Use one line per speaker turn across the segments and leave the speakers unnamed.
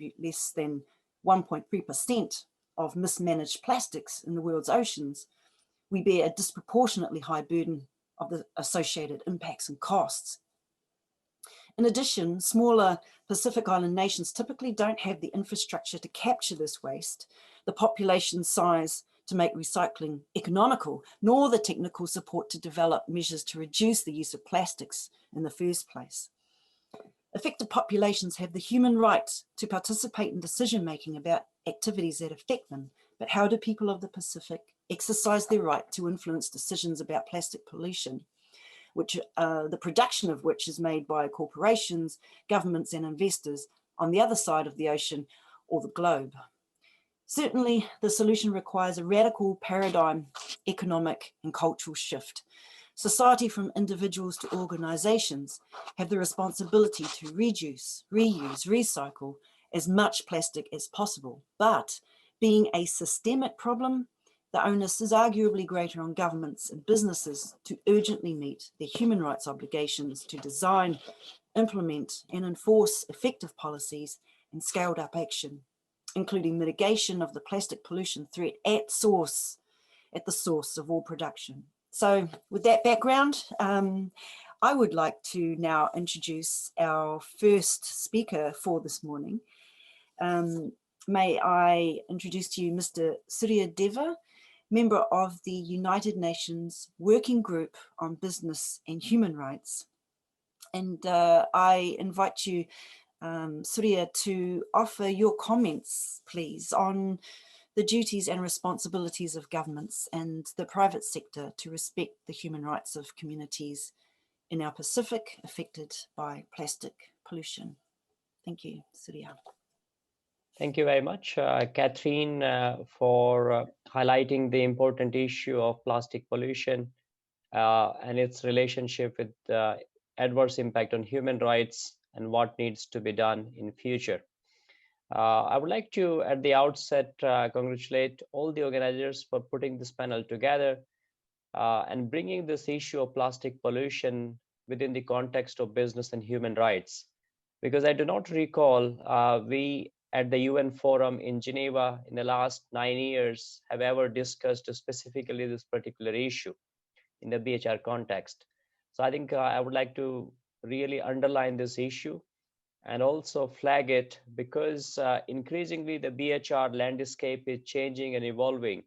contribute less than 1.3% of mismanaged plastics in the world's oceans, we bear a disproportionately high burden of the associated impacts and costs. In addition, smaller Pacific Island nations typically don't have the infrastructure to capture this waste, the population size to make recycling economical, nor the technical support to develop measures to reduce the use of plastics in the first place. Affected populations have the human right to participate in decision-making about activities that affect them, but how do people of the Pacific exercise their right to influence decisions about plastic pollution, which the production of which is made by corporations, governments and investors on the other side of the ocean or the globe? Certainly, the solution requires a radical paradigm, economic and cultural shift. Society, from individuals to organisations, have the responsibility to reduce, reuse, recycle as much plastic as possible. But being a systemic problem, the onus is arguably greater on governments and businesses to urgently meet their human rights obligations to design, implement and enforce effective policies and scaled up action, including mitigation of the plastic pollution threat at the source of all production. So with that background, I would like to now introduce our first speaker for this morning. May I introduce to you Mr. Surya Deva, member of the United Nations Working Group on Business and Human Rights. And I invite you, Surya, to offer your comments, please, on the duties and responsibilities of governments and the private sector to respect the human rights of communities in our Pacific affected by plastic pollution. Thank you, Surya.
Thank you very much, Catherine, for highlighting the important issue of plastic pollution and its relationship with adverse impact on human rights and what needs to be done in future. I would like to, at the outset, congratulate all the organizers for putting this panel together and bringing this issue of plastic pollution within the context of business and human rights. Because I do not recall we at the UN Forum in Geneva in the last 9 years have ever discussed specifically this particular issue in the BHR context. So I think I would like to really underline this issue and also flag it, because increasingly the BHR landscape is changing and evolving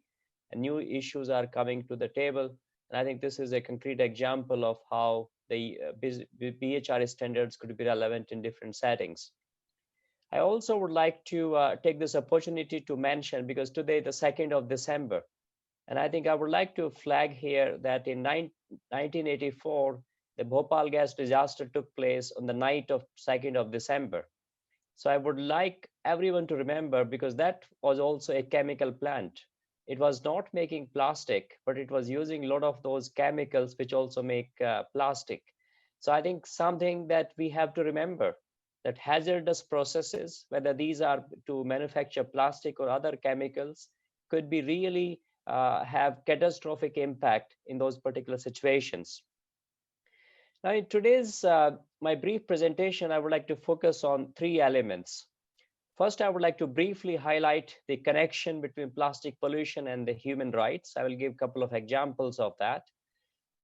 and new issues are coming to the table. And I think this is a concrete example of how the BHR standards could be relevant in different settings. I also would like to take this opportunity to mention, because today the 2nd of December, and I think I would like to flag here that in 1984, the Bhopal gas disaster took place on the night of 2nd of December. So I would like everyone to remember, because that was also a chemical plant. It was not making plastic, but it was using a lot of those chemicals which also make plastic. So I think something that we have to remember, that hazardous processes, whether these are to manufacture plastic or other chemicals, could be really have catastrophic impact in those particular situations. Now, in today's my brief presentation, I would like to focus on 3 elements. First, I would like to briefly highlight the connection between plastic pollution and the human rights. I will give a couple of examples of that.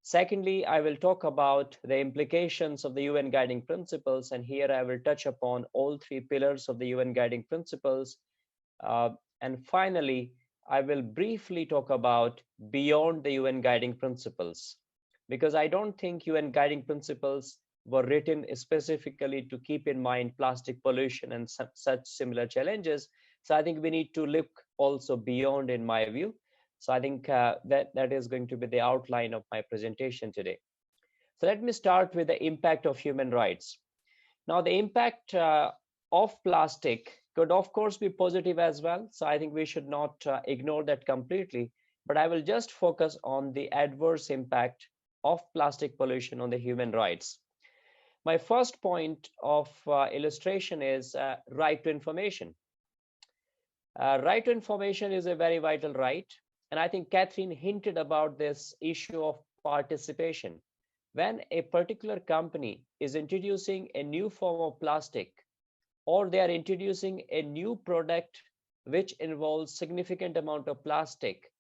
Secondly, I will talk about the implications of the UN Guiding Principles, and here I will touch upon all 3 pillars of the UN Guiding Principles. And finally, I will briefly talk about beyond the UN Guiding Principles, because I don't think UN Guiding Principles were written specifically to keep in mind plastic pollution and such similar challenges. So I think we need to look also beyond, in my view. So I think that is going to be the outline of my presentation today. So let me start with the impact of human rights. Now, the impact of plastic could, of course, be positive as well. So I think we should not ignore that completely, but I will just focus on the adverse impact of plastic pollution on the human rights. My first point of illustration is right to information. Right to information is a very vital right. And I think Catherine hinted about this issue of participation. When a particular company is introducing a new form of plastic, or they are introducing a new product which involves significant amount of plastic,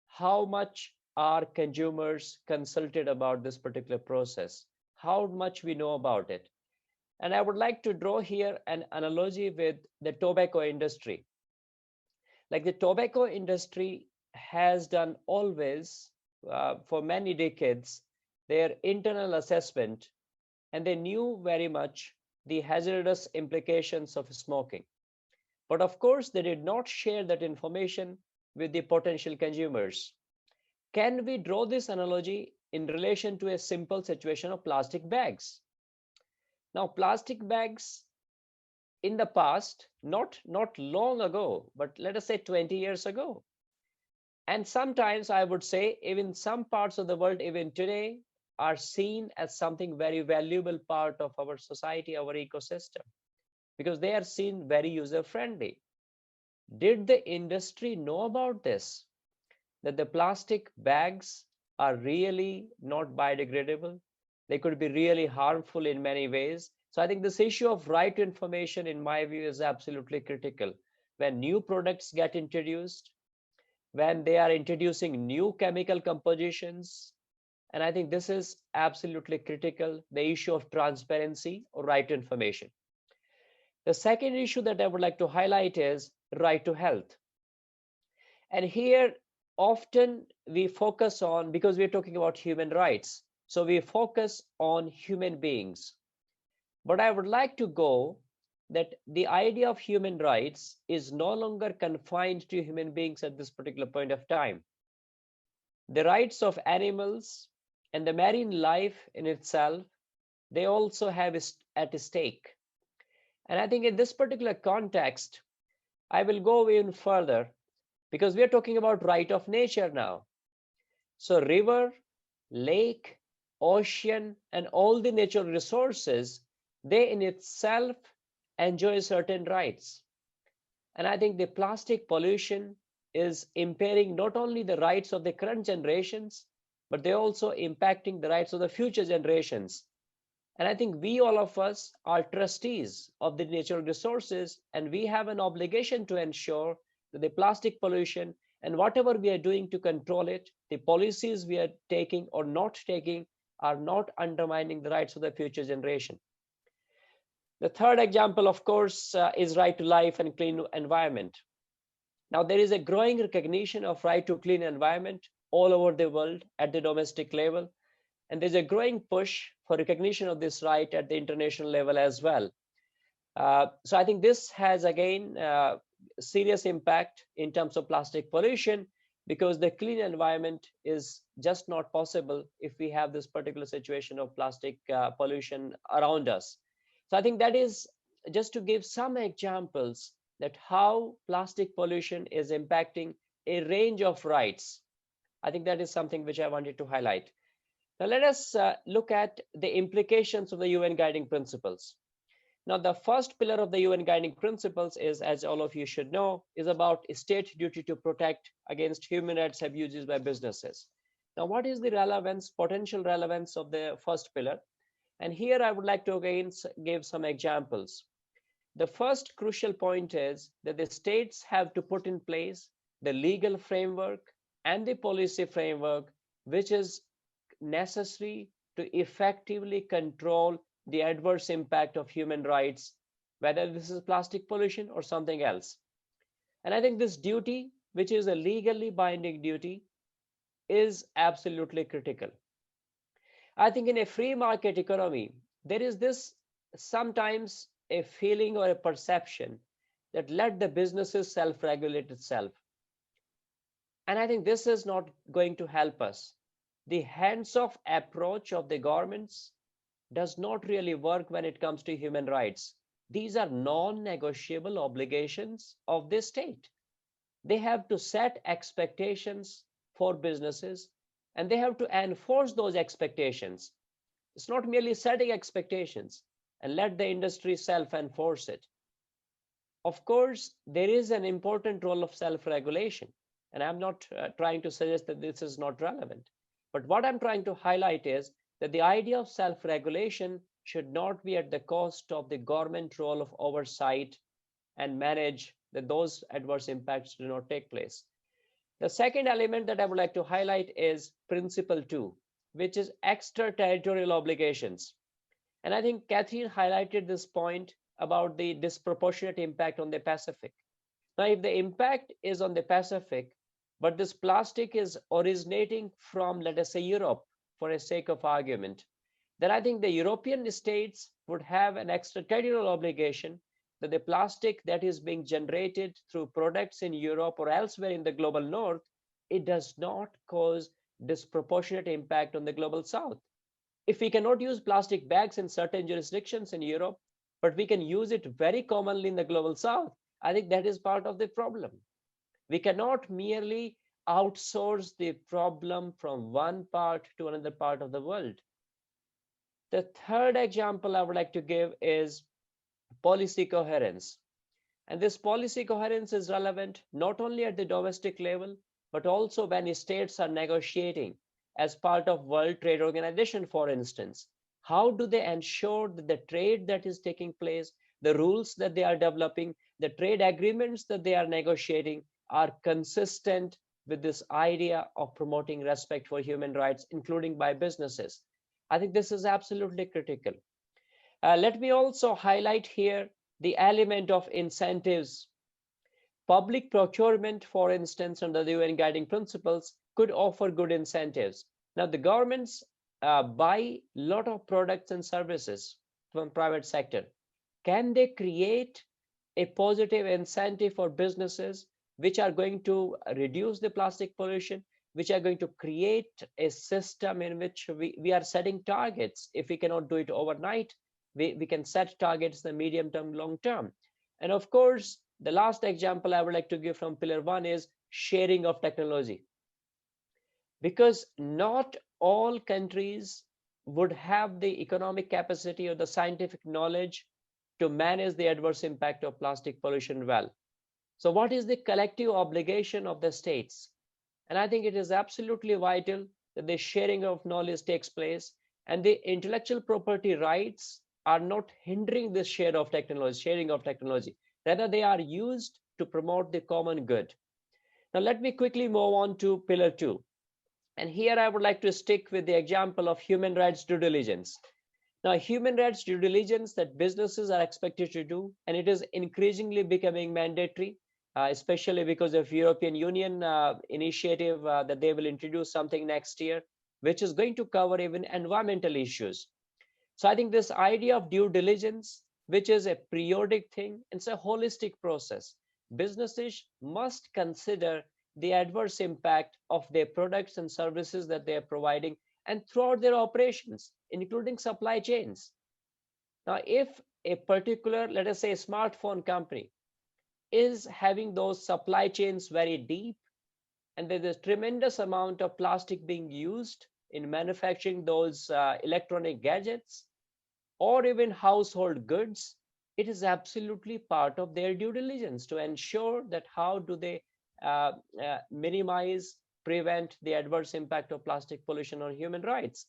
how much are consumers consulted about this particular process? How much we know about it? And I would like to draw here an analogy with the tobacco industry. Like the tobacco industry has done always for many decades their internal assessment, and they knew very much the hazardous implications of smoking. But of course, they did not share that information with the potential consumers. Can we draw this analogy in relation to a simple situation of plastic bags? Now, plastic bags in the past, not long ago, but let us say 20 years ago, and sometimes I would say even some parts of the world even today are seen as something very valuable part of our society, our ecosystem, because they are seen very user friendly. Did the industry know about this, that the plastic bags are really not biodegradable? They could be really harmful in many ways. So I think this issue of right to information, in my view, is absolutely critical. When new products get introduced, when they are introducing new chemical compositions, and I think this is absolutely critical, the issue of transparency or right to information. The second issue that I would like to highlight is right to health. And here often we focus on, because we're talking about human rights, so we focus on human beings. But I would like to go that the idea of human rights is no longer confined to human beings at this particular point of time. The rights of animals and the marine life in itself, they also have at stake. And I think in this particular context, I will go even further, because we are talking about right of nature now. So river, lake, ocean, and all the natural resources, they in itself enjoy certain rights. And I think the plastic pollution is impairing not only the rights of the current generations, but they're also impacting the rights of the future generations. And I think we, all of us, are trustees of the natural resources, and we have an obligation to ensure that the plastic pollution and whatever we are doing to control it, the policies we are taking or not taking, are not undermining the rights of the future generation. The third example, of course, is right to life and clean environment. Now, there is a growing recognition of right to clean environment all over the world at the domestic level. And there's a growing push for recognition of this right at the international level as well. So I think this has, again, serious impact in terms of plastic pollution, because the clean environment is just not possible if we have this particular situation of plastic pollution around us. So I think that is just to give some examples that how plastic pollution is impacting a range of rights. I think that is something which I wanted to highlight. Now let us look at the implications of the UN guiding principles. Now the first pillar of the UN guiding principles is, as all of you should know, is about state duty to protect against human rights abuses by businesses. Now what is the relevance, potential relevance of the first pillar? And here I would like to again give some examples. The first crucial point is that the states have to put in place the legal framework and the policy framework which is necessary to effectively control the adverse impact of human rights, whether this is plastic pollution or something else. And I think this duty, which is a legally binding duty, is absolutely critical. I think in a free market economy, there is this sometimes a feeling or a perception that let the businesses self-regulate itself. And I think this is not going to help us. The hands-off approach of the governments does not really work when it comes to human rights. These are non-negotiable obligations of the state. They have to set expectations for businesses, and they have to enforce those expectations. It's not merely setting expectations and let the industry self-enforce it. Of course, there is an important role of self-regulation, and I'm not trying to suggest that this is not relevant. But what I'm trying to highlight is that the idea of self-regulation should not be at the cost of the government role of oversight and manage that those adverse impacts do not take place. The second element that I would like to highlight is principle 2, which is extraterritorial obligations. And I think Catherine highlighted this point about the disproportionate impact on the Pacific. Now, if the impact is on the Pacific, but this plastic is originating from, let us say, Europe, for a sake of argument, then I think the European states would have an extraterritorial obligation that the plastic that is being generated through products in Europe or elsewhere in the global north, it does not cause disproportionate impact on the global south. If we cannot use plastic bags in certain jurisdictions in Europe, but we can use it very commonly in the global south, I think that is part of the problem. We cannot merely outsource the problem from one part to another part of the world. The third example I would like to give is policy coherence. And this policy coherence is relevant not only at the domestic level, but also when states are negotiating as part of World Trade Organization, for instance. How do they ensure that the trade that is taking place, the rules that they are developing, the trade agreements that they are negotiating are consistent with this idea of promoting respect for human rights, including by businesses? I think this is absolutely critical. Let me also highlight here the element of incentives. Public procurement, for instance, under the UN guiding principles, could offer good incentives. Now, the governments buy a lot of products and services from private sector. Can they create a positive incentive for businesses which are going to reduce the plastic pollution, which are going to create a system in which we are setting targets? If we cannot do it overnight, we can set targets in the medium term, long term. And of course, the last example I would like to give from pillar 1 is sharing of technology. Because not all countries would have the economic capacity or the scientific knowledge to manage the adverse impact of plastic pollution well. So what is the collective obligation of the states? And I think it is absolutely vital that the sharing of knowledge takes place, and the intellectual property rights are not hindering this sharing of technology. Rather, they are used to promote the common good. Now, let me quickly move on to pillar 2. And here I would like to stick with the example of human rights due diligence. Now, human rights due diligence that businesses are expected to do, and it is increasingly becoming mandatory, especially because of European Union initiative that they will introduce something next year, which is going to cover even environmental issues. So I think this idea of due diligence, which is a periodic thing, it's a holistic process. Businesses must consider the adverse impact of their products and services that they are providing and throughout their operations, including supply chains. Now, if a particular, let us say, a smartphone company is having those supply chains very deep, and there's a tremendous amount of plastic being used in manufacturing those electronic gadgets or even household goods, it is absolutely part of their due diligence to ensure that how do they minimize, prevent the adverse impact of plastic pollution on human rights.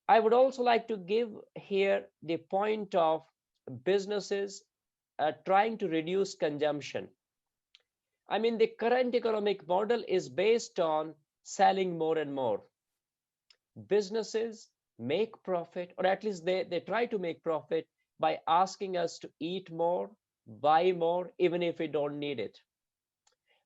I would also like to give here the point of businesses trying to reduce consumption. I mean, the current economic model is based on selling more and more. Businesses make profit, or at least they try to make profit by asking us to eat more, buy more, even if we don't need it.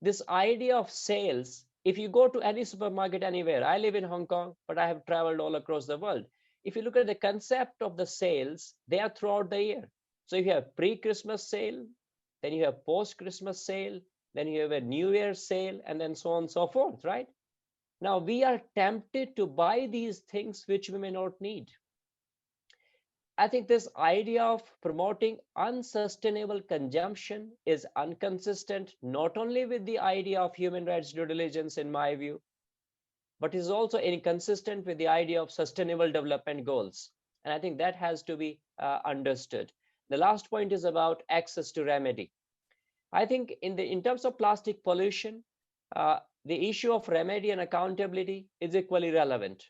This idea of sales, if you go to any supermarket anywhere, I live in Hong Kong, but I have traveled all across the world. If you look at the concept of the sales, they are throughout the year. So if you have pre-Christmas sale, then you have post-Christmas sale, then you have a New Year sale, and then so on and so forth, right? Now we are tempted to buy these things which we may not need. I think this idea of promoting unsustainable consumption is inconsistent, not only with the idea of human rights due diligence, in my view, but is also inconsistent with the idea of sustainable development goals. And I think that has to be understood. The last point is about access to remedy. I think in terms of plastic pollution, the issue of remedy and accountability is equally relevant.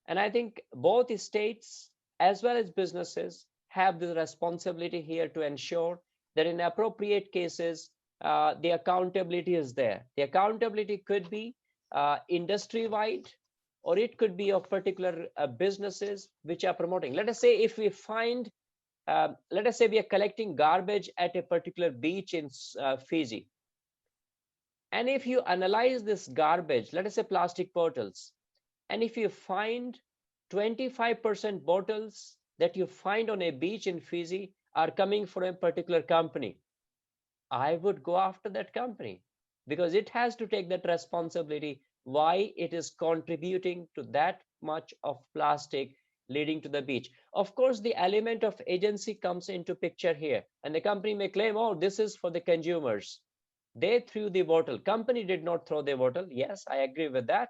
And I think both states as well as businesses have the responsibility here to ensure that in appropriate cases, the accountability is there. The accountability could be industry-wide, or it could be of particular businesses which are promoting. Let us say if we find, let us say we are collecting garbage at a particular beach in Fiji. And if you analyze this garbage, let us say plastic bottles, and if you find 25% bottles that you find on a beach in Fiji are coming from a particular company, I would go after that company because it has to take that responsibility why it is contributing to that much of plastic leading to the beach. Of course, the element of agency comes into picture here, and the company may claim, oh, this is for the consumers. They threw the bottle. Company did not throw the bottle. Yes, I agree with that.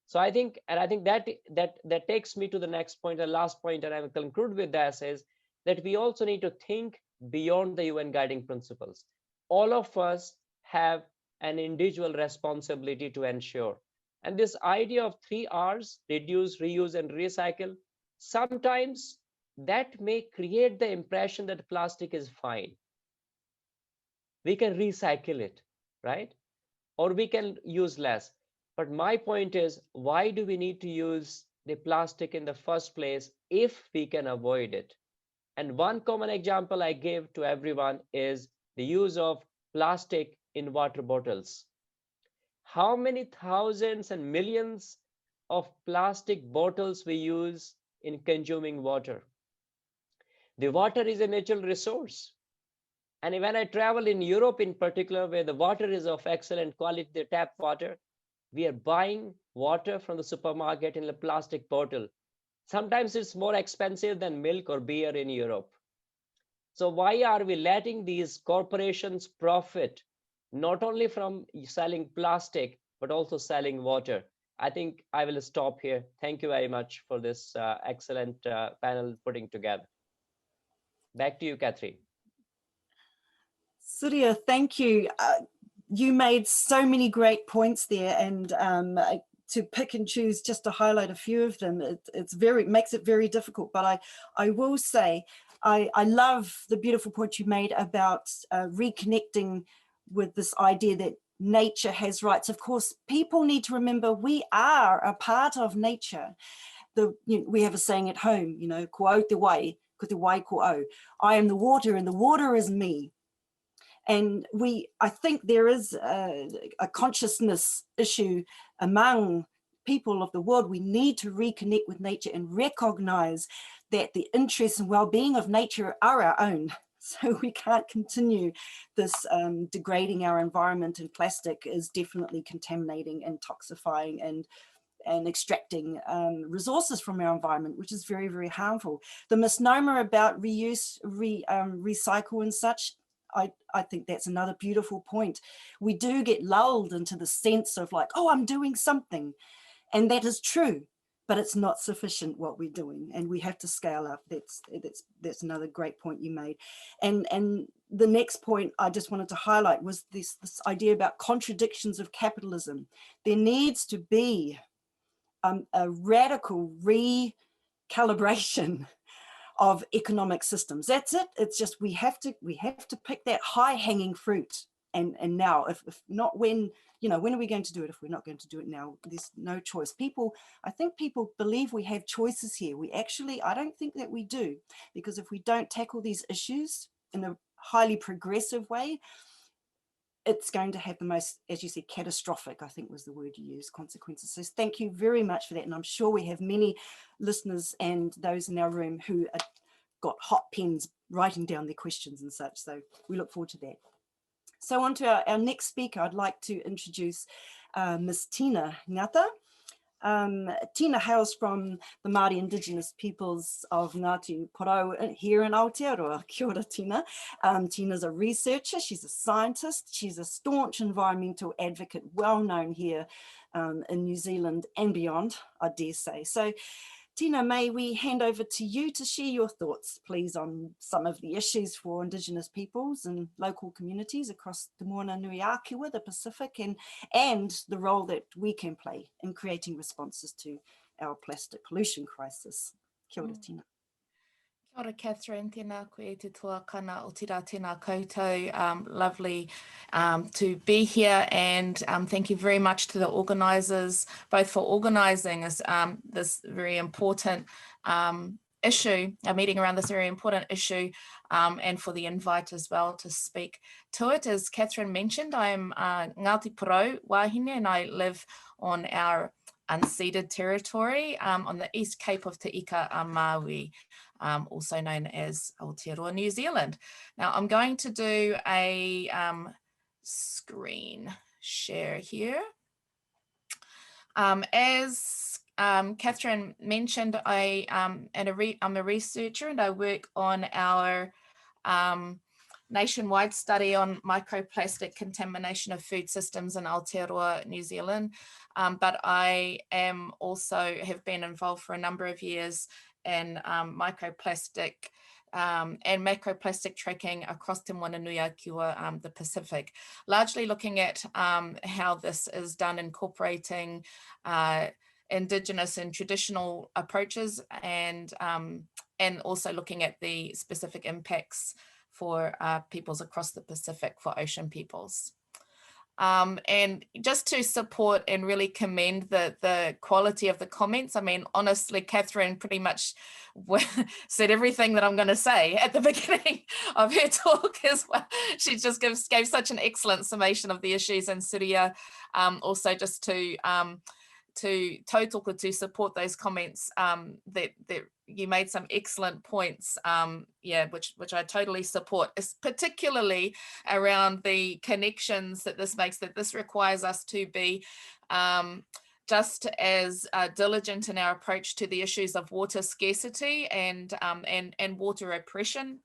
So I think that takes me to the next point, the last point, and I will conclude with that, is that we also need to think beyond the UN guiding principles. All of us have an individual responsibility to ensure. And this idea of 3 R's, reduce, reuse, and recycle, sometimes that may create the impression that plastic is fine. We can recycle it, right? Or we can use less. But my point is, why do we need to use the plastic in the first place if we can avoid it? And one common example I give to everyone is the use of plastic in water bottles. How many thousands and millions of plastic bottles we use in consuming water? The water is a natural resource. And when I travel in Europe in particular, where the water is of excellent quality, the tap water, we are buying water from the supermarket in a plastic bottle. Sometimes it's more expensive than milk or beer in Europe. So why are we letting these corporations profit not only from selling plastic, but also selling water? I think I will stop here. Thank you very much for this excellent panel putting together. Back to you, Catherine.
Surya, thank you. You made so many great points there, and to pick and choose just to highlight a few of them, it makes it very difficult. But I will say, I love the beautiful point you made about reconnecting with this idea that nature has rights. Of course, people need to remember we are a part of nature. We have a saying at home, ko au te wai, ko te wai ko au. I am the water and the water is me. And I think there is a consciousness issue among people of the world. We need to reconnect with nature and recognize that the interests and well-being of nature are our own. So we can't continue this degrading our environment, and plastic is definitely contaminating and toxifying and extracting resources from our environment, which is very, very harmful. The misnomer about reuse, recycle and such, I think that's another beautiful point. We do get lulled into the sense of like, oh, I'm doing something. And that is true, but it's not sufficient what we're doing, and we have to scale up. That's another great point you made. And the next point I just wanted to highlight was this idea about contradictions of capitalism. There needs to be a radical recalibration of economic systems. That's it. It's just we have to pick that high-hanging fruit. And now, if not when, when are we going to do it? If we're not going to do it now, there's no choice. I think people believe we have choices here. I don't think that we do, because if we don't tackle these issues in a highly progressive way, it's going to have the most, as you said, catastrophic, I think was the word you used, consequences. So thank you very much for that. And I'm sure we have many listeners and those in our room who have got hot pens writing down their questions and such. So we look forward to that. So on to our next speaker, I'd like to introduce Ms. Tina Ngata. Tina hails from the Māori Indigenous peoples of Ngāti Porou here in Aotearoa. Kia ora, Tina. Tina's a researcher, she's a scientist, she's a staunch environmental advocate, well known here in New Zealand and beyond, I dare say. So Tina, may we hand over to you to share your thoughts, please, on some of the issues for Indigenous peoples and local communities across Te Moana Nui Ākiwa, the Pacific, and the role that we can play in creating responses to our plastic pollution crisis. Kia ora, Tina.
Kia ora, Catherine. Tēnā koe te tuakana o tira tēnā koutou. Lovely to be here, and thank you very much to the organisers, both for organising this very important issue, a meeting around this very important issue, and for the invite as well to speak to it. As Catherine mentioned, I'm Ngāti Porou wahine, and I live on our unceded territory on the East Cape of Te Ika a Māui, also known as Aotearoa, New Zealand. Now I'm going to do a screen share here. As Catherine mentioned, I'm a researcher, and I work on our nationwide study on microplastic contamination of food systems in Aotearoa, New Zealand. But I am also have been involved for a number of years in microplastic and macroplastic tracking across Te Moananui-a-Kiwa, the Pacific, largely looking at how this is done, incorporating Indigenous and traditional approaches, and also looking at the specific impacts for peoples across the Pacific, for ocean peoples. And just to support and really commend the quality of the comments. I mean, honestly, Catherine pretty much said everything that I'm going to say at the beginning of her talk as well. She just gave such an excellent summation of the issues, and Surya also just to tautoko to support those comments, that you made some excellent points, which I totally support, particularly around the connections that this makes, that this requires us to be just as diligent in our approach to the issues of water scarcity and water oppression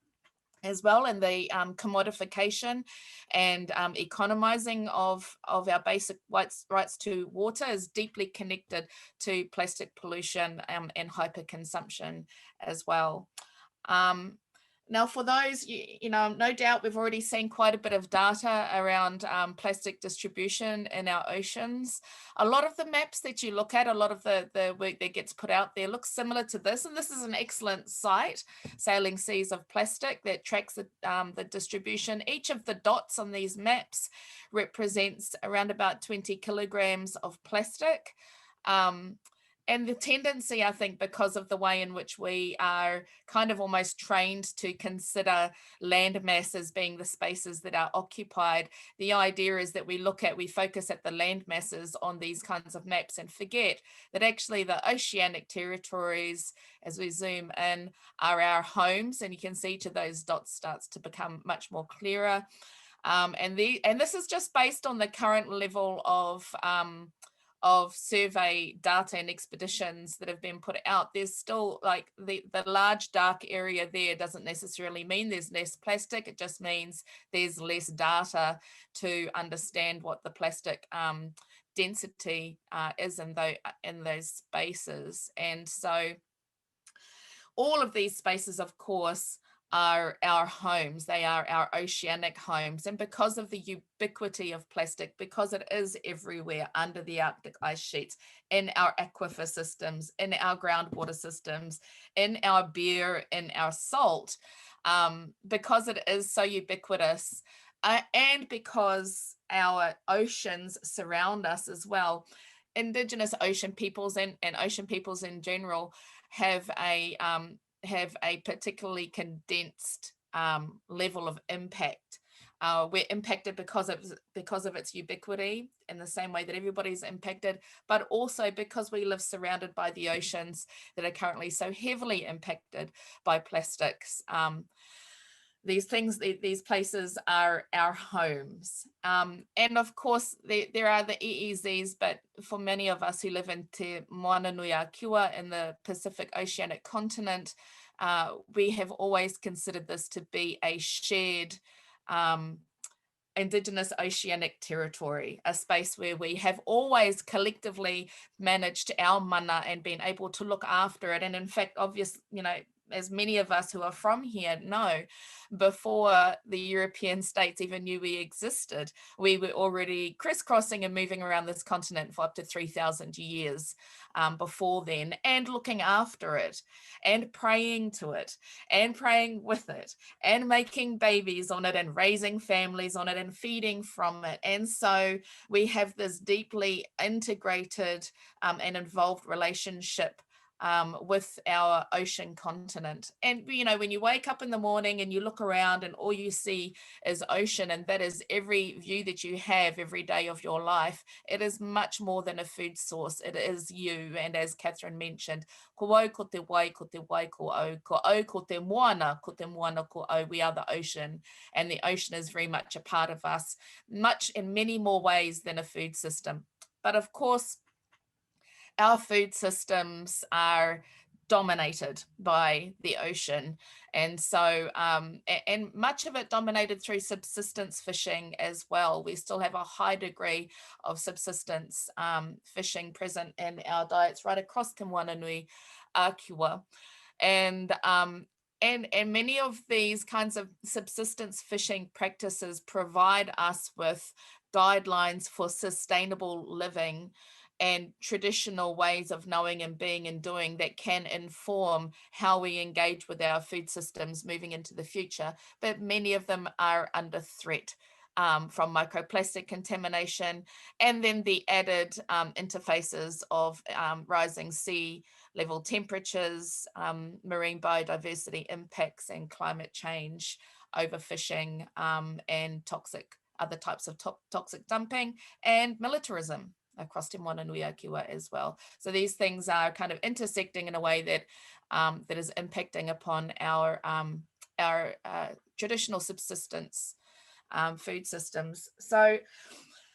as well, and the commodification and economizing of our basic rights to water is deeply connected to plastic pollution and hyperconsumption as well. Now, for those, you know, no doubt we've already seen quite a bit of data around plastic distribution in our oceans. A lot of the maps that you look at, a lot of the work that gets put out there looks similar to this, and this is an excellent site, Sailing Seas of Plastic, that tracks the distribution. Each of the dots on these maps represents around about 20 kilograms of plastic. And the tendency, I think, because of the way in which we are kind of almost trained to consider land mass as being the spaces that are occupied, the idea is that we focus at the land masses on these kinds of maps and forget that actually the oceanic territories, as we zoom in, are our homes. And you can see each of those dots starts to become much more clearer. And this is just based on the current level of survey data and expeditions that have been put out. There's still, like, the large dark area there doesn't necessarily mean there's less plastic. It just means there's less data to understand what the plastic density is in those spaces. And so all of these spaces, of course, are our homes. They are our oceanic homes. And because of the ubiquity of plastic, because it is everywhere under the Arctic ice sheets, in our aquifer systems, in our groundwater systems, in our beer, in our salt, because it is so ubiquitous, and because our oceans surround us as well, Indigenous ocean peoples and ocean peoples in general have a particularly condensed level of impact. We're impacted because of its ubiquity, in the same way that everybody's impacted, but also because we live surrounded by the oceans that are currently so heavily impacted by plastics. These places are our homes. And of course, there are the EEZs, but for many of us who live in Te Moananui-a-Kiwa in the Pacific Oceanic continent, we have always considered this to be a shared Indigenous oceanic territory, a space where we have always collectively managed our mana and been able to look after it. And in fact, obviously, you know, as many of us who are from here know, before the European states even knew we existed, we were already crisscrossing and moving around this continent for up to 3,000 years before then, and looking after it, and praying to it, and praying with it, and making babies on it, and raising families on it, and feeding from it. And so we have this deeply integrated and involved relationship with our ocean continent. And, you know, when you wake up in the morning and you look around and all you see is ocean, and that is every view that you have every day of your life, it is much more than a food source. It is you. And as Catherine mentioned, ko au ko te wai ko au ko te moana ko au, we are the ocean. And the ocean is very much a part of us, much in many more ways than a food system. But of course, our food systems are dominated by the ocean. And so, and much of it dominated through subsistence fishing as well. We still have a high degree of subsistence fishing present in our diets right across Te Moananui-a-Kiwa. And many of these kinds of subsistence fishing practices provide us with guidelines for sustainable living and traditional ways of knowing and being and doing that can inform how we engage with our food systems moving into the future. But many of them are under threat from microplastic contamination, and then the added interfaces of rising sea level temperatures, marine biodiversity impacts, and climate change, overfishing, and other types of toxic dumping, and militarism across Te Moananui-a-Kiwa as well. So these things are kind of intersecting in a way that that is impacting upon our traditional subsistence food systems. So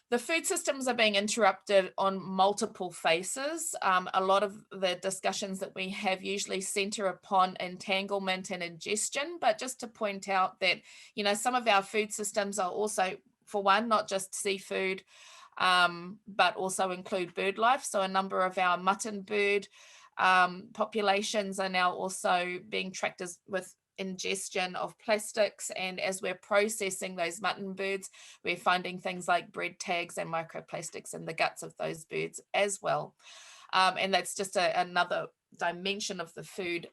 the food systems are being interrupted on multiple faces. A lot of the discussions that we have usually center upon entanglement and ingestion, but just to point out that, you know, some of our food systems are also, for one, not just seafood, but also include bird life. So a number of our mutton bird populations are now also being tracked with ingestion of plastics, and as we're processing those mutton birds, we're finding things like bread tags and microplastics in the guts of those birds as well. And that's just another dimension of the food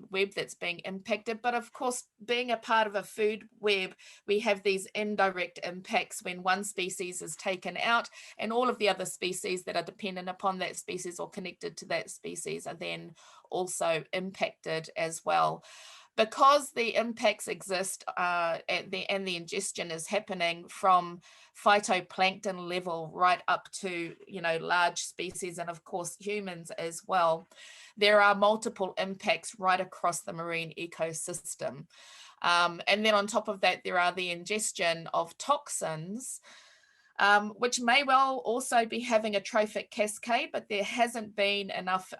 web that's being impacted. But of course, being a part of a food web, we have these indirect impacts when one species is taken out, and all of the other species that are dependent upon that species or connected to that species are then also impacted as well. Because the impacts exist and the ingestion is happening from phytoplankton level right up to, you know, large species, and of course humans as well, there are multiple impacts right across the marine ecosystem. And then on top of that, there are the ingestion of toxins, which may well also be having a trophic cascade, but there hasn't been enough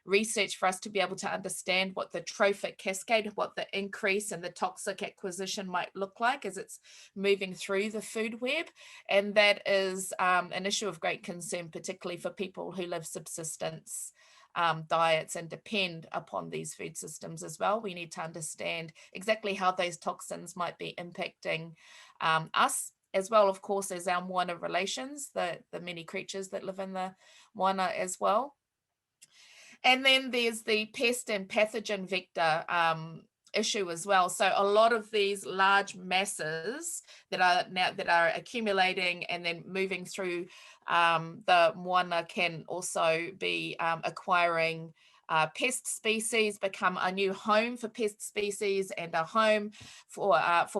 research for us to be able to understand what the trophic cascade, what the increase in the toxic acquisition might look like as it's moving through the food web. And that is an issue of great concern, particularly for people who live subsistence diets and depend upon these food systems as well. We need to understand exactly how those toxins might be impacting us, as well, of course, as our moana relations, the many creatures that live in the moana as well. And then there's the pest and pathogen vector issue as well. So a lot of these large masses that are accumulating and then moving through the moana can also be acquiring pest species, become a new home for pest species and a home for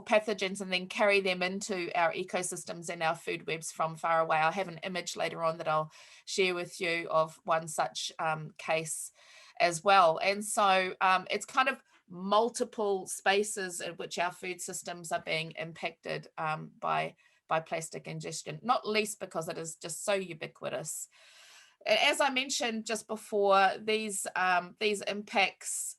pathogens, and then carry them into our ecosystems and our food webs from far away. I'll have an image later on that I'll share with you of one such case as well. And so it's kind of multiple spaces in which our food systems are being impacted by plastic ingestion, not least because it is just so ubiquitous. As I mentioned just before, these impacts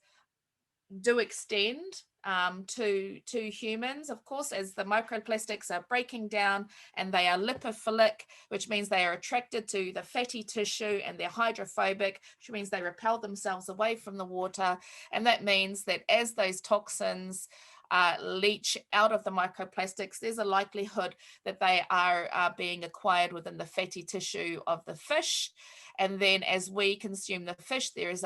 do extend to humans, of course, as the microplastics are breaking down, and they are lipophilic, which means they are attracted to the fatty tissue, and they're hydrophobic, which means they repel themselves away from the water. And that means that as those toxins leach out of the microplastics, there's a likelihood that they are being acquired within the fatty tissue of the fish. And then as we consume the fish, there's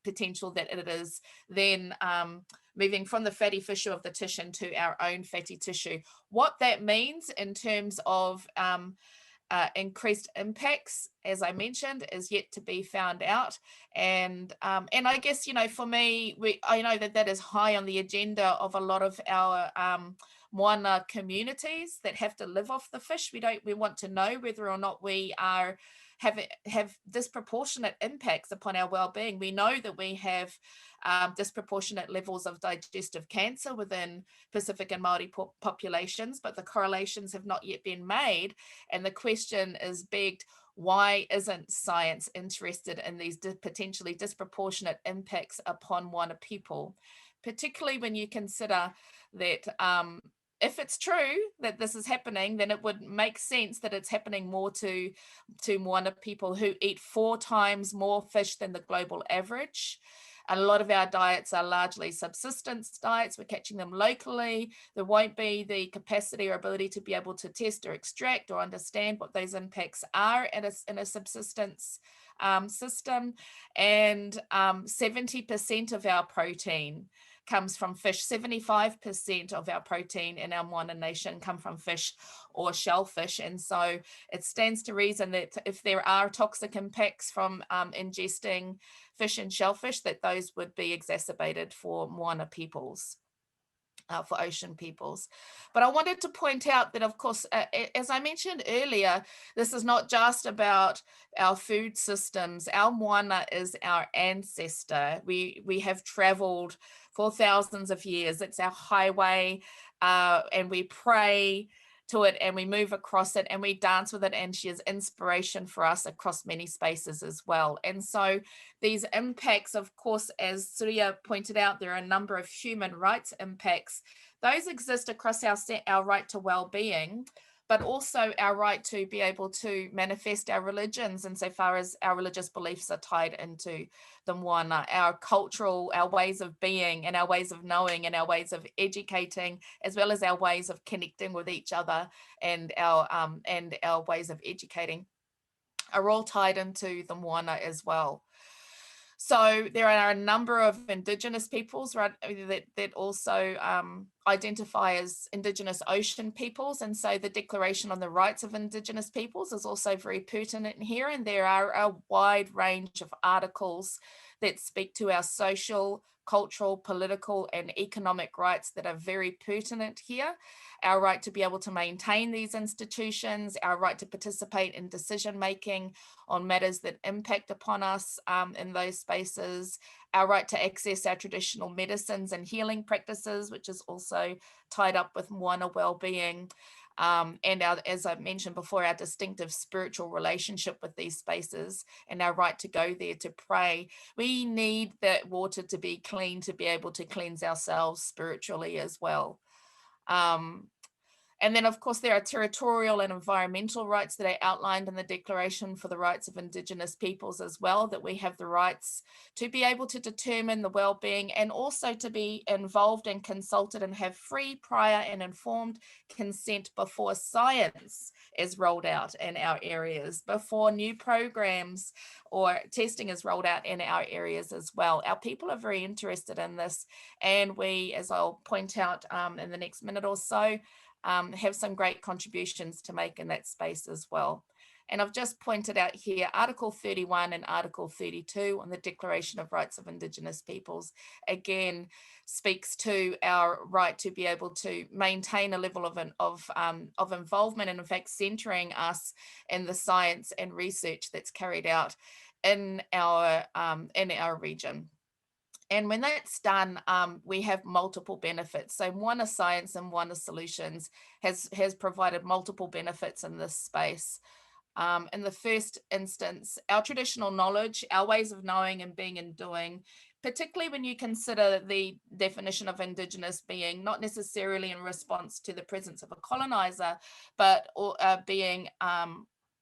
potential that it is then moving from the fatty tissue of the tissue to our own fatty tissue. What that means in terms of increased impacts, as I mentioned, is yet to be found out. And I guess, you know, for me, I know that is high on the agenda of a lot of our moana communities that have to live off the fish. We want to know whether or not we are have disproportionate impacts upon our well-being. We know that we have disproportionate levels of digestive cancer within Pacific and Māori populations, but the correlations have not yet been made. And the question is begged, why isn't science interested in these potentially disproportionate impacts upon moana people? Particularly when you consider that if it's true that this is happening, then it would make sense that it's happening more to moana people who eat 4 times more fish than the global average. And a lot of our diets are largely subsistence diets. We're catching them locally. There won't be the capacity or ability to be able to test or extract or understand what those impacts are in a subsistence system. And 70% of our protein comes from fish. 75% of our protein in our moana nation come from fish or shellfish. And so it stands to reason that if there are toxic impacts from ingesting fish and shellfish, that those would be exacerbated for moana peoples. For ocean peoples. But I wanted to point out that, of course, as I mentioned earlier, this is not just about our food systems. Our moana is our ancestor. We have traveled for thousands of years. It's our highway, and we pray to it, and we move across it, and we dance with it, and she is inspiration for us across many spaces as well. And so these impacts, of course, as Surya pointed out, there are a number of human rights impacts. Those exist across our right to well-being, but also our right to be able to manifest our religions, insofar as our religious beliefs are tied into the moana, our cultural, our ways of being, and our ways of knowing, and our ways of educating, as well as our ways of connecting with each other, and our ways of educating are all tied into the moana as well. So there are a number of Indigenous peoples, right, that also identify as Indigenous ocean peoples. And so the Declaration on the Rights of Indigenous Peoples is also very pertinent here. And there are a wide range of articles that speak to our social, cultural, political, and economic rights that are very pertinent here. Our right to be able to maintain these institutions, our right to participate in decision-making on matters that impact upon us in those spaces, our right to access our traditional medicines and healing practices, which is also tied up with moana well-being, and our, as I mentioned before, our distinctive spiritual relationship with these spaces, and our right to go there to pray. We need that water to be clean to be able to cleanse ourselves spiritually as well. And then, of course, there are territorial and environmental rights that are outlined in the Declaration for the Rights of Indigenous Peoples as well, that we have the rights to be able to determine the well-being, and also to be involved and consulted and have free, prior and informed consent before science is rolled out in our areas, before new programs or testing is rolled out in our areas as well. Our people are very interested in this, and we, as I'll point out in the next minute or so, have some great contributions to make in that space as well. And I've just pointed out here Article 31 and Article 32 on the Declaration of Rights of Indigenous Peoples, again, speaks to our right to be able to maintain a level of involvement, and in fact centering us in the science and research that's carried out in our region. And when that's done, we have multiple benefits. So moana science and moana solutions has provided multiple benefits in this space. In the first instance, our traditional knowledge, our ways of knowing and being and doing particularly when you consider the definition of Indigenous being not necessarily in response to the presence of a colonizer, but being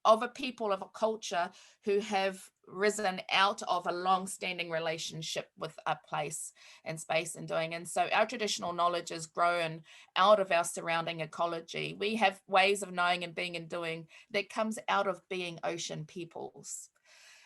of a people, of a culture who have risen out of a long-standing relationship with a place and space and doing. And so our traditional knowledge is grown out of our surrounding ecology. We have ways of knowing and being and doing that comes out of being ocean peoples.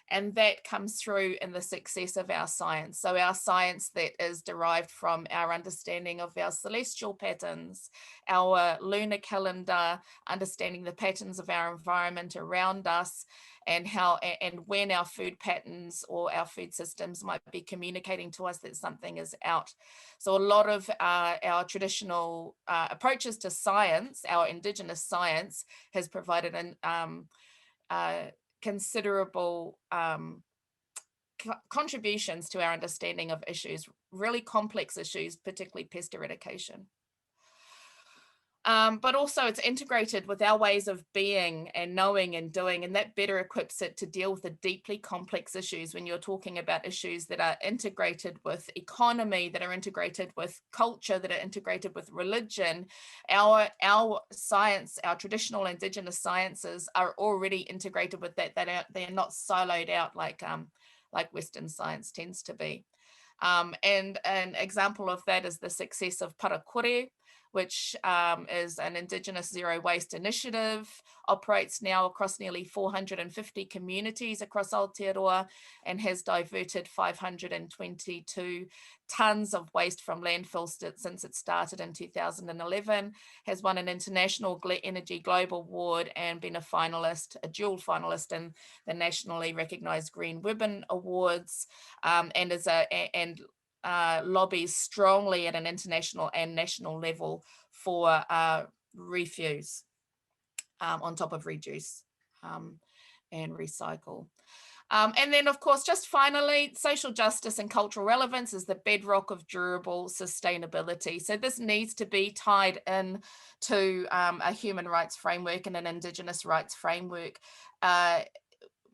And that comes through in the success of our science. So our science that is derived from our understanding of our celestial patterns, our lunar calendar, understanding the patterns of our environment around us, and how and when our food patterns or our food systems might be communicating to us that something is out. So a lot of our traditional approaches to science, our Indigenous science, has provided an considerable contributions to our understanding of issues, really complex issues, particularly pest eradication. But also it's integrated with our ways of being and knowing and doing, and that better equips it to deal with the deeply complex issues when you're talking about issues that are integrated with economy, that are integrated with culture, that are integrated with religion. Our science, our traditional Indigenous sciences are already integrated with that. They are not siloed out like Western science tends to be. And an example of that is the success of Parakore, which is an Indigenous zero waste initiative, operates now across nearly 450 communities across Aotearoa, and has diverted 522 tonnes of waste from landfill since it started in 2011, has won an International Energy Globe Award and been a dual finalist in the nationally recognised Green Ribbon Awards, and lobbies strongly at an international and national level for refuse on top of reduce and recycle. And then, of course, just finally, social justice and cultural relevance is the bedrock of durable sustainability. So this needs to be tied in to a human rights framework and an Indigenous rights framework.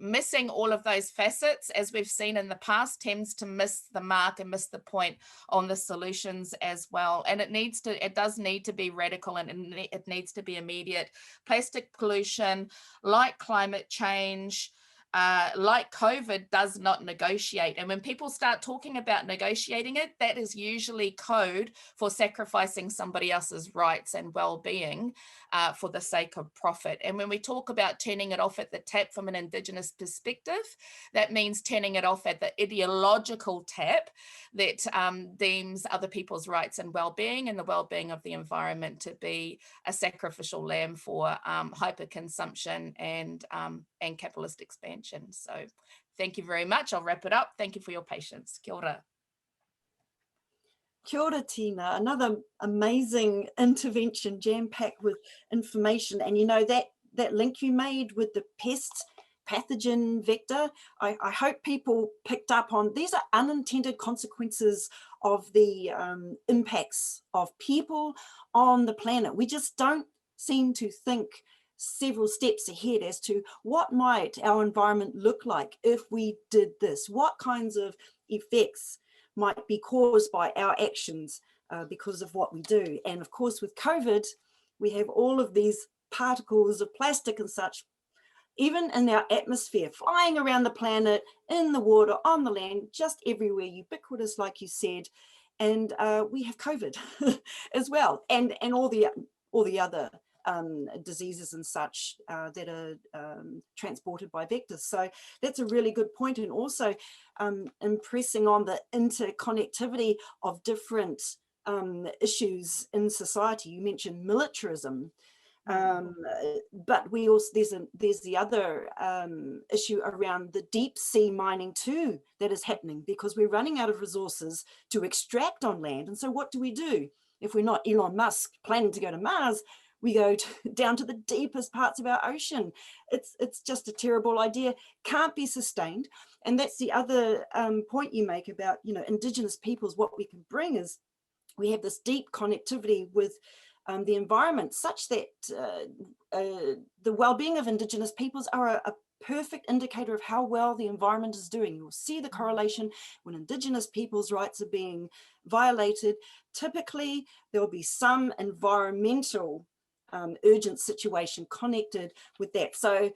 Missing all of those facets, as we've seen in the past, tends to miss the mark and miss the point on the solutions as well. And it does need to be radical, and it needs to be immediate. Plastic pollution, like climate change, like COVID, does not negotiate. And when people start talking about negotiating it, that is usually code for sacrificing somebody else's rights and well-being for the sake of profit. And when we talk about turning it off at the tap from an Indigenous perspective, that means turning it off at the ideological tap that deems other people's rights and well-being and the well-being of the environment to be a sacrificial lamb for hyperconsumption and capitalist expansion. So thank you very much. I'll wrap it up. Thank you for your patience. Kia ora.
Kia ora, Tina. Another amazing intervention, jam-packed with information. And you know, that link you made with the pest pathogen vector, I hope people picked up on. These are unintended consequences of the impacts of people on the planet. We just don't seem to think several steps ahead as to what might our environment look like if we did this, what kinds of effects might be caused by our actions because of what we do. And of course, with COVID, we have all of these particles of plastic and such, even in our atmosphere, flying around the planet, in the water, on the land, just everywhere, ubiquitous, like you said. And we have COVID as well, and all the other diseases and such that are transported by vectors. So that's a really good point. And also impressing on the interconnectivity of different issues in society. You mentioned militarism, but we also, there's the other issue around the deep sea mining too that is happening, because we're running out of resources to extract on land. And so what do? If we're not Elon Musk planning to go to Mars, we go down to the deepest parts of our ocean. It's just a terrible idea, can't be sustained. And that's the other point you make about, you know, Indigenous peoples. What we can bring is we have this deep connectivity with the environment, such that the well-being of Indigenous peoples are perfect indicator of how well the environment is doing. You'll see the correlation when Indigenous people's rights are being violated. Typically, there will be some environmental urgent situation connected with that. So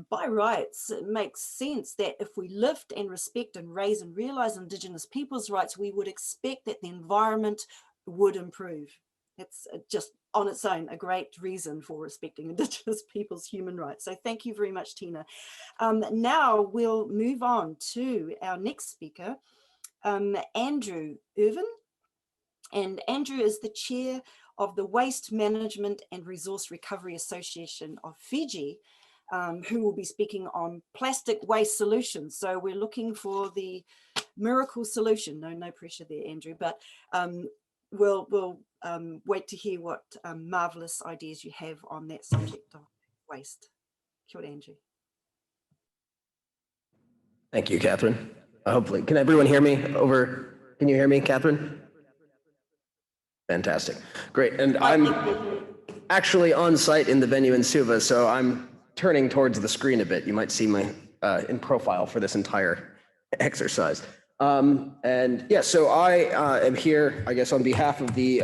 by rights, it makes sense that if we lift and respect and raise and realize Indigenous people's rights, we would expect that the environment would improve. It's just on its own a great reason for respecting Indigenous people's human rights. So thank you very much, Tina. Now we'll move on to our next speaker, Andrew Irvin. And Andrew is the chair of the Waste Management and Resource Recovery Association of Fiji, who will be speaking on plastic waste solutions. So we're looking for the miracle solution. No pressure there, Andrew, but we'll wait to hear what marvelous ideas you have on that subject of waste. Kia ora, Andrew.
Thank you, Catherine. Hopefully, can everyone hear me over? Can you hear me, Catherine? Fantastic, great. And I'm actually on site in the venue in Suva, so I'm turning towards the screen a bit. You might see my in profile for this entire exercise. And yeah, so I am here, I guess, on behalf of the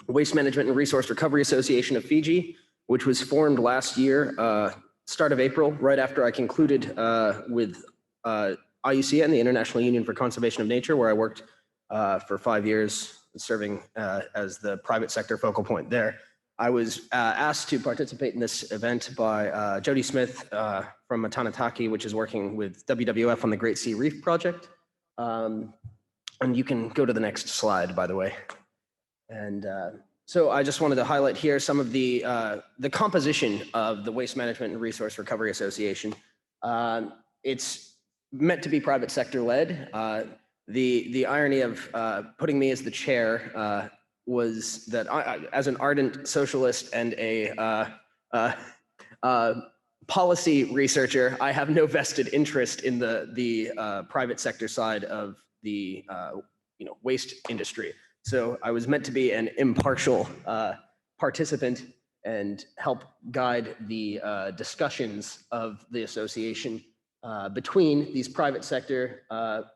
Waste Management and Resource Recovery Association of Fiji, which was formed last year, start of April, right after I concluded with IUCN, the International Union for Conservation of Nature, where I worked for 5 years, serving as the private sector focal point there. I was asked to participate in this event by Jody Smith from Matanataki, which is working with WWF on the Great Sea Reef Project. And you can go to the next slide, by the way. And so I just wanted to highlight here some of the composition of the Waste Management and Resource Recovery Association. It's meant to be private sector led. The irony of putting me as the chair was that I, as an ardent socialist and a policy researcher, I have no vested interest in the private sector side of the waste industry. So I was meant to be an impartial participant and help guide the discussions of the association between these private sector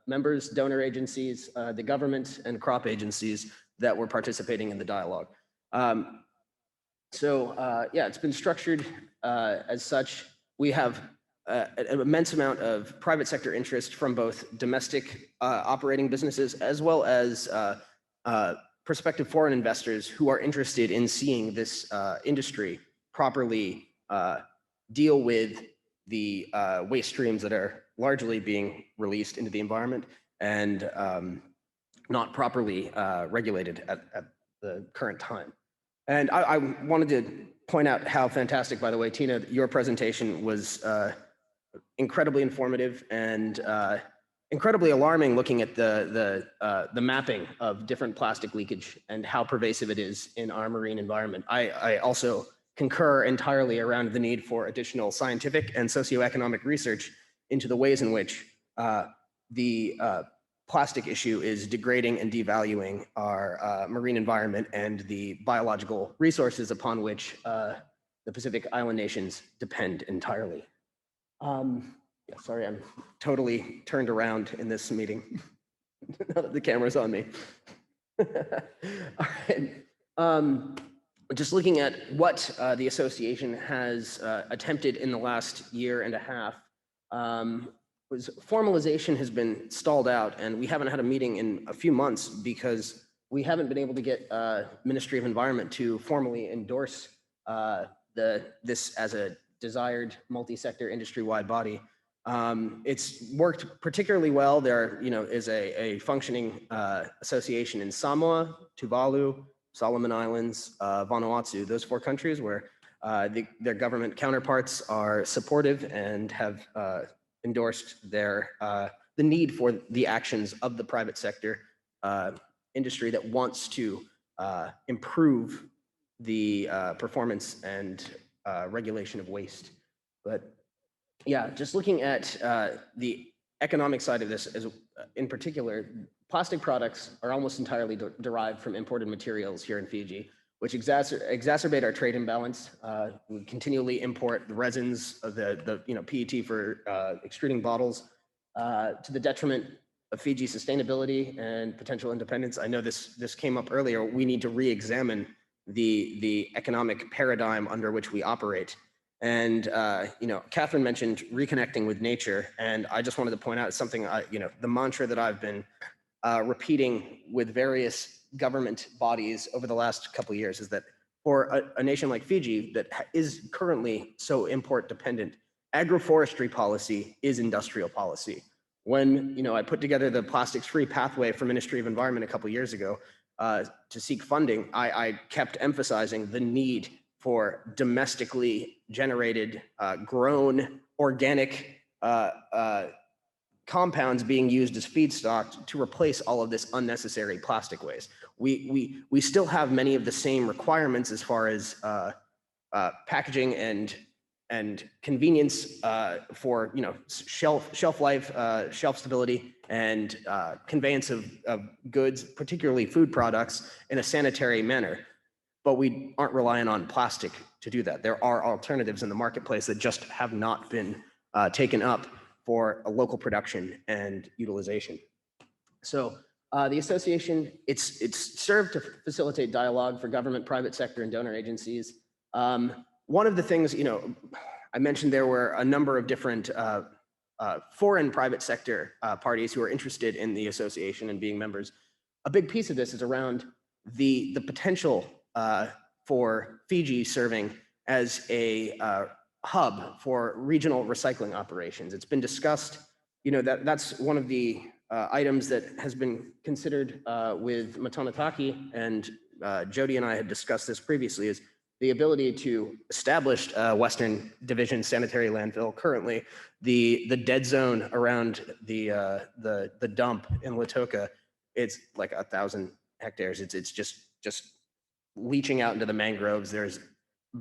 members, donor agencies, the government, and crop agencies that were participating in the dialogue. Yeah, it's been structured as such. We have an immense amount of private sector interest from both domestic operating businesses as well as prospective foreign investors who are interested in seeing this industry properly deal with the waste streams that are largely being released into the environment and not properly regulated at the current time. And I wanted to point out how fantastic, by the way, Tina, your presentation was incredibly informative and incredibly alarming, looking at the mapping of different plastic leakage and how pervasive it is in our marine environment. I also concur entirely around the need for additional scientific and socioeconomic research into the ways in which the plastic issue is degrading and devaluing our marine environment and the biological resources upon which the Pacific Island nations depend entirely. Yeah, sorry, I'm totally turned around in this meeting. Now that the camera's on me. All right. Just looking at what the association has attempted in the last year and a half, formalization has been stalled out, and we haven't had a meeting in a few months because we haven't been able to get Ministry of Environment to formally endorse this as a desired multi-sector industry-wide body. It's worked particularly well. There is a functioning association in Samoa, Tuvalu, Solomon Islands, Vanuatu, those 4 countries where their government counterparts are supportive and have endorsed the need for the actions of the private sector industry that wants to improve the performance and regulation of waste. But yeah, just looking at the economic side of this, in particular, plastic products are almost entirely derived from imported materials here in Fiji, which exacerbate our trade imbalance. We continually import the resins of the PET for extruding bottles to the detriment of Fiji's sustainability and potential independence. I know this came up earlier. We need to re-examine the economic paradigm under which we operate. And Catherine mentioned reconnecting with nature, and I just wanted to point out something. The mantra that I've been repeating with various government bodies over the last couple of years is that for a nation like Fiji that is currently so import dependent, agroforestry policy is industrial policy. When I put together the plastics-free pathway for Ministry of Environment a couple of years ago to seek funding, I kept emphasizing the need for domestically generated, grown, organic compounds being used as feedstock to replace all of this unnecessary plastic waste. We still have many of the same requirements as far as packaging and convenience for shelf life, shelf stability, and conveyance of goods, particularly food products, in a sanitary manner. But we aren't relying on plastic to do that. There are alternatives in the marketplace that just have not been taken up for a local production and utilization. So the association, it's served to facilitate dialogue for government, private sector, and donor agencies. One of the things, I mentioned there were a number of different foreign private sector parties who are interested in the association and being members. A big piece of this is around the potential for Fiji serving as a hub for regional recycling operations. It's been discussed, that's one of the items that has been considered with Matanataki, and Jody and I had discussed this previously, is the ability to establish Western Division sanitary landfill. Currently, the dead zone around the dump in Lautoka, it's like 1,000 hectares. It's just leaching out into the mangroves. There's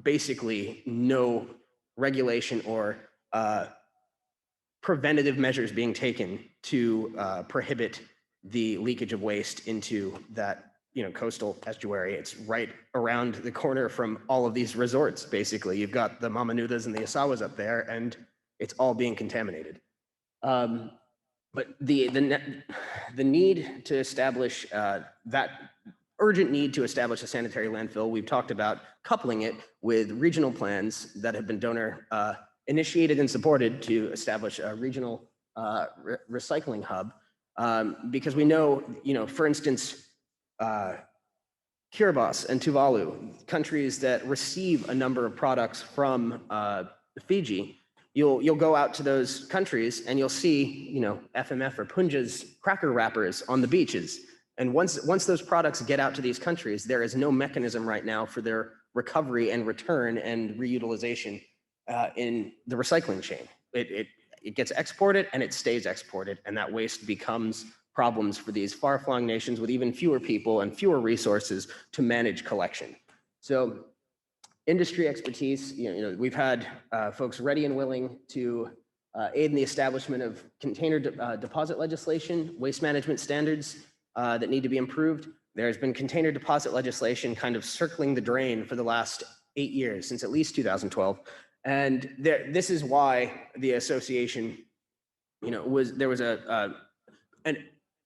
basically no regulation or preventative measures being taken to prohibit the leakage of waste into that coastal estuary. It's right around the corner from all of these resorts. Basically, you've got the Mamanudas and the Asawas up there, and it's all being contaminated. But the need to establish that urgent need to establish a sanitary landfill, we've talked about coupling it with regional plans that have been donor initiated and supported to establish a regional recycling hub, because we know, for instance, Kiribati and Tuvalu, countries that receive a number of products from Fiji, you'll go out to those countries and you'll see, FMF or Punja's cracker wrappers on the beaches. And once those products get out to these countries, there is no mechanism right now for their recovery and return and reutilization in the recycling chain. It gets exported and it stays exported, and that waste becomes problems for these far-flung nations with even fewer people and fewer resources to manage collection. So industry expertise, we've had folks ready and willing to aid in the establishment of container deposit legislation, waste management standards that need to be improved. There's been container deposit legislation kind of circling the drain for the last 8 years, since at least 2012. And this is why the association, there was an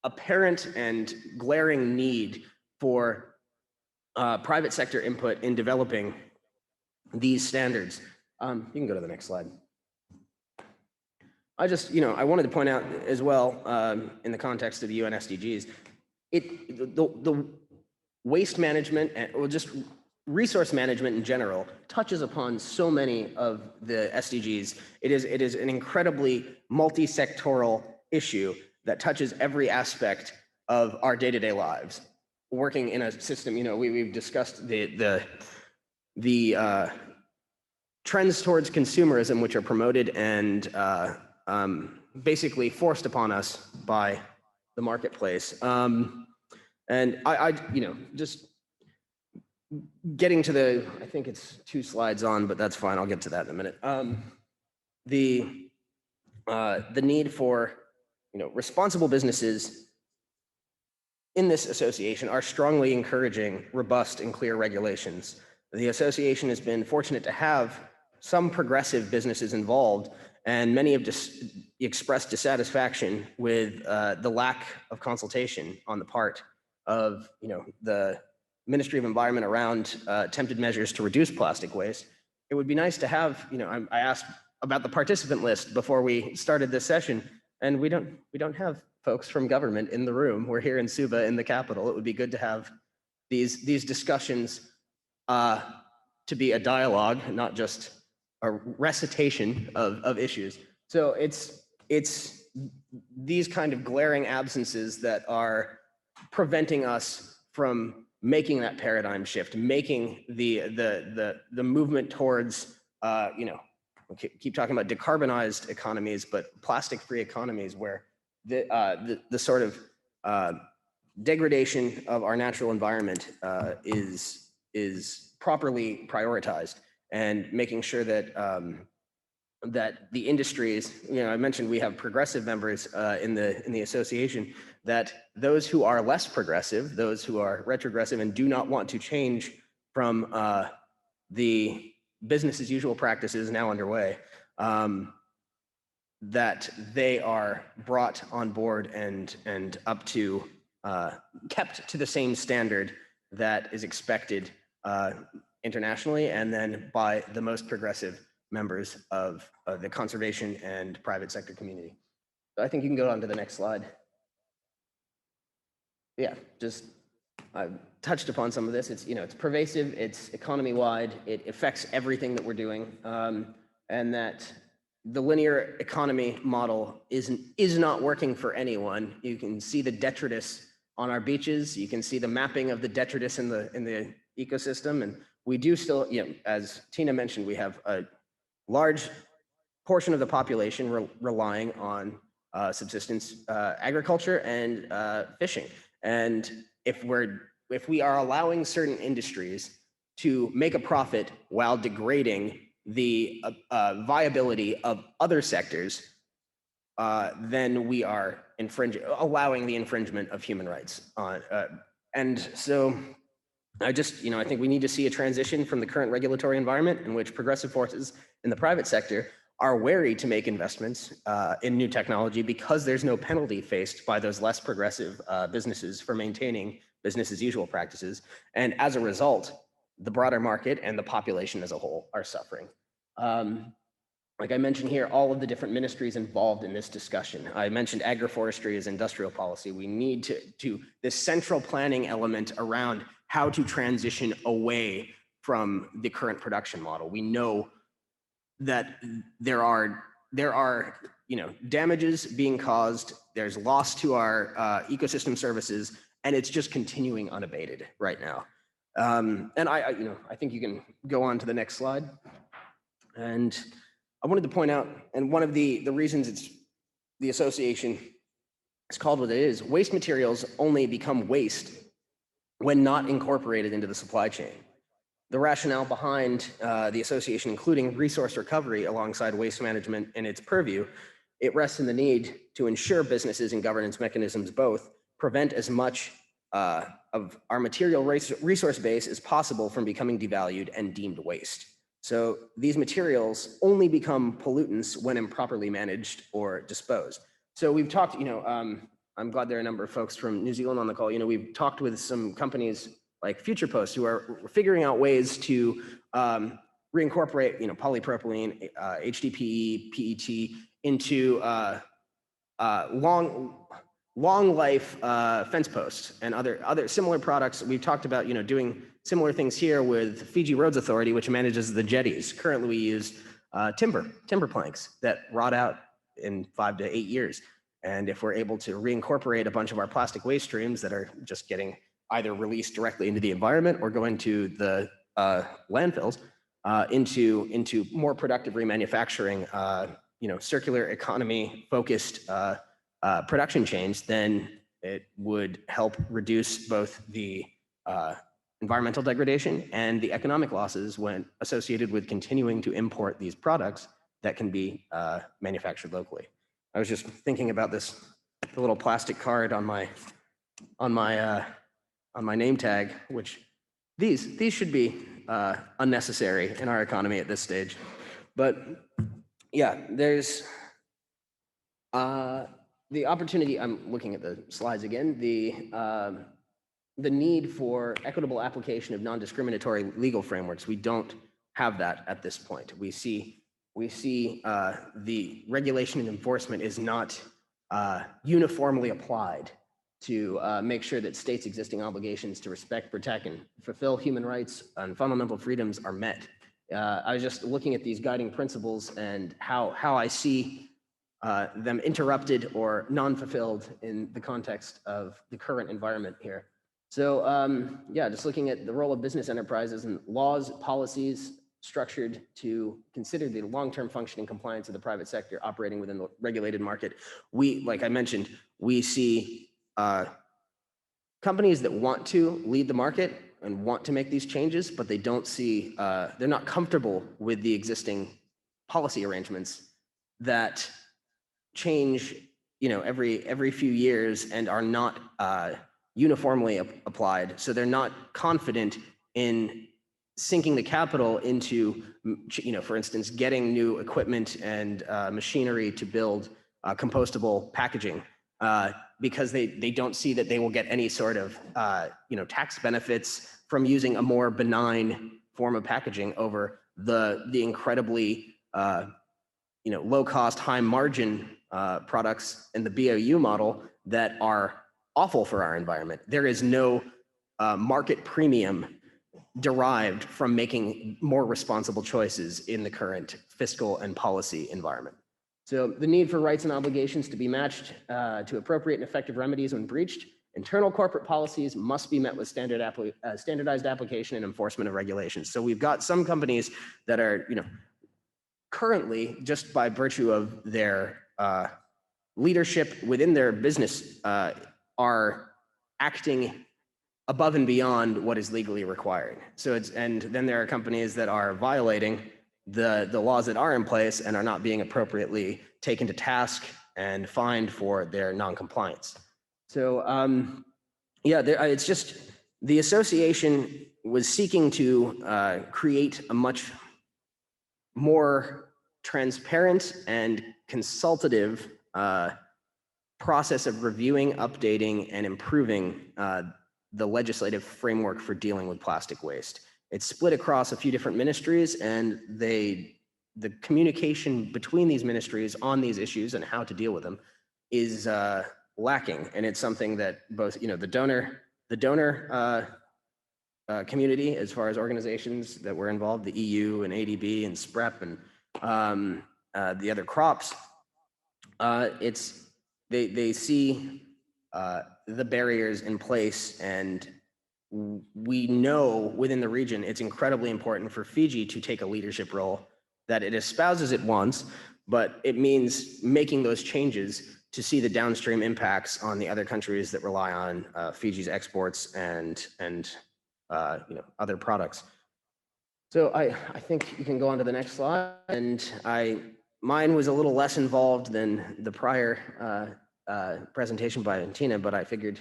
apparent and glaring need for private sector input in developing these standards. You can go to the next slide. I wanted to point out as well, in the context of the UN SDGs, the waste management or just resource management in general touches upon so many of the SDGs. It is an incredibly multi-sectoral issue that touches every aspect of our day-to-day lives. Working in a system, we've discussed the trends towards consumerism, which are promoted and basically forced upon us by the marketplace. And I just getting to I think it's 2 slides on, but that's fine. I'll get to that in a minute. The need for, responsible businesses in this association are strongly encouraging robust and clear regulations. The association has been fortunate to have some progressive businesses involved, and many have expressed dissatisfaction with the lack of consultation on the part of the Ministry of Environment around attempted measures to reduce plastic waste. It would be nice to have, I asked about the participant list before we started this session, and we don't have folks from government in the room. We're here in Suva in the capital. It would be good to have these discussions to be a dialogue, not just a recitation of issues. So it's these kind of glaring absences that are preventing us from making that paradigm shift, making the movement towards we keep talking about decarbonized economies, but plastic-free economies where the sort of degradation of our natural environment is properly prioritized, and making sure that that the industries, I mentioned we have progressive members in the association, that those who are less progressive, those who are retrogressive and do not want to change from the business as usual practices now underway, that they are brought on board and up to kept to the same standard that is expected internationally, and then by the most progressive members of the conservation and private sector community. So I think you can go on to the next slide. Yeah, just I've touched upon some of this. It's it's pervasive, it's economy-wide, it affects everything that we're doing, and that the linear economy model is not working for anyone. You can see the detritus on our beaches. You can see the mapping of the detritus in the ecosystem, and we do still, as Tina mentioned, we have a large portion of the population relying on subsistence agriculture and fishing. And if we are allowing certain industries to make a profit while degrading the viability of other sectors, then we are allowing the infringement of human rights. And so I think we need to see a transition from the current regulatory environment in which progressive forces in the private sector are wary to make investments in new technology because there's no penalty faced by those less progressive businesses for maintaining business as usual practices. And as a result, the broader market and the population as a whole are suffering. Like I mentioned here, all of the different ministries involved in this discussion. I mentioned agroforestry as industrial policy. We need to this central planning element around how to transition away from the current production model. We know that there are damages being caused, there's loss to our ecosystem services, and it's just continuing unabated right now. And I think you can go on to the next slide. And I wanted to point out, and one of the reasons the association is called what it is, waste materials only become waste when not incorporated into the supply chain. The rationale behind the association, including resource recovery alongside waste management in its purview, it rests in the need to ensure businesses and governance mechanisms both prevent as much of our material resource base as possible from becoming devalued and deemed waste. So these materials only become pollutants when improperly managed or disposed. So we've talked, I'm glad there are a number of folks from New Zealand on the call. We've talked with some companies like Future Post who are figuring out ways to reincorporate, polypropylene, HDPE, PET into long life fence posts and other similar products. We've talked about doing similar things here with Fiji Roads Authority, which manages the jetties. Currently, we use timber planks that rot out in 5 to 8 years. And if we're able to reincorporate a bunch of our plastic waste streams that are just getting either released directly into the environment or going to the landfills into more productive remanufacturing, circular economy focused production chains, then it would help reduce both the environmental degradation and the economic losses when associated with continuing to import these products that can be manufactured locally. I was just thinking about the little plastic card on my on my name tag, which these should be unnecessary in our economy at this stage. But yeah, there's the opportunity. I'm looking at the slides again. The need for equitable application of non-discriminatory legal frameworks. We don't have that at this point. We see the regulation and enforcement is not uniformly applied to make sure that states' existing obligations to respect, protect, and fulfill human rights and fundamental freedoms are met. I was just looking at these guiding principles and how I see them interrupted or non-fulfilled in the context of the current environment here. So yeah, just looking at the role of business enterprises and laws, policies structured to consider the long-term functioning compliance of the private sector operating within the regulated market. We, like I mentioned, we see companies that want to lead the market and want to make these changes, but they don't see, they're not comfortable with the existing policy arrangements that change, every few years and are not uniformly applied. So they're not confident in sinking the capital into, for instance, getting new equipment and machinery to build compostable packaging because they don't see that they will get any sort of, tax benefits from using a more benign form of packaging over the incredibly, low cost, high margin products in the BOU model that are awful for our environment. There is no market premium derived from making more responsible choices in the current fiscal and policy environment. So the need for rights and obligations to be matched to appropriate and effective remedies when breached. Internal corporate policies must be met with standardized application and enforcement of regulations. So we've got some companies that are, currently, just by virtue of their leadership within their business, are acting above and beyond what is legally required. So and then there are companies that are violating the laws that are in place and are not being appropriately taken to task and fined for their non-compliance. So yeah, it's just the association was seeking to create a much more transparent and consultative process of reviewing, updating, and improving the legislative framework for dealing with plastic waste. It's split across a few different ministries, and the communication between these ministries on these issues and how to deal with them is lacking. And it's something that both, the donor community, as far as organizations that were involved, the EU and ADB and SPREP and the other crops, they see the barriers in place, and we know within the region it's incredibly important for Fiji to take a leadership role that it espouses it once, but it means making those changes to see the downstream impacts on the other countries that rely on Fiji's exports and other products. So I think you can go on to the next slide. And mine was a little less involved than the prior presentation by Tina, but I figured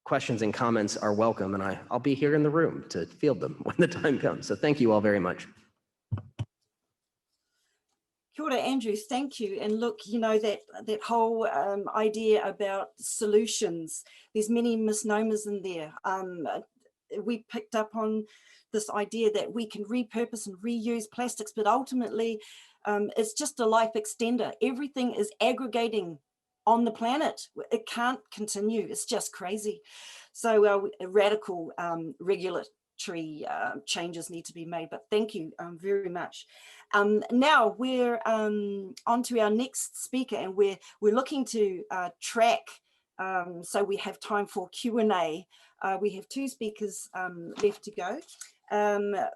questions and comments are welcome, and I'll be here in the room to field them when the time comes. So thank you all very much.
Kia ora, Andrew, thank you. And look, that whole idea about solutions, there's many misnomers in there. We picked up on this idea that we can repurpose and reuse plastics, but ultimately it's just a life extender. Everything is aggregating on the planet. It can't continue. It's just crazy. So radical regulatory changes need to be made, but thank you very much. Now we're on to our next speaker, and we're looking to track, so we have time for Q&A. We have two speakers left to go. The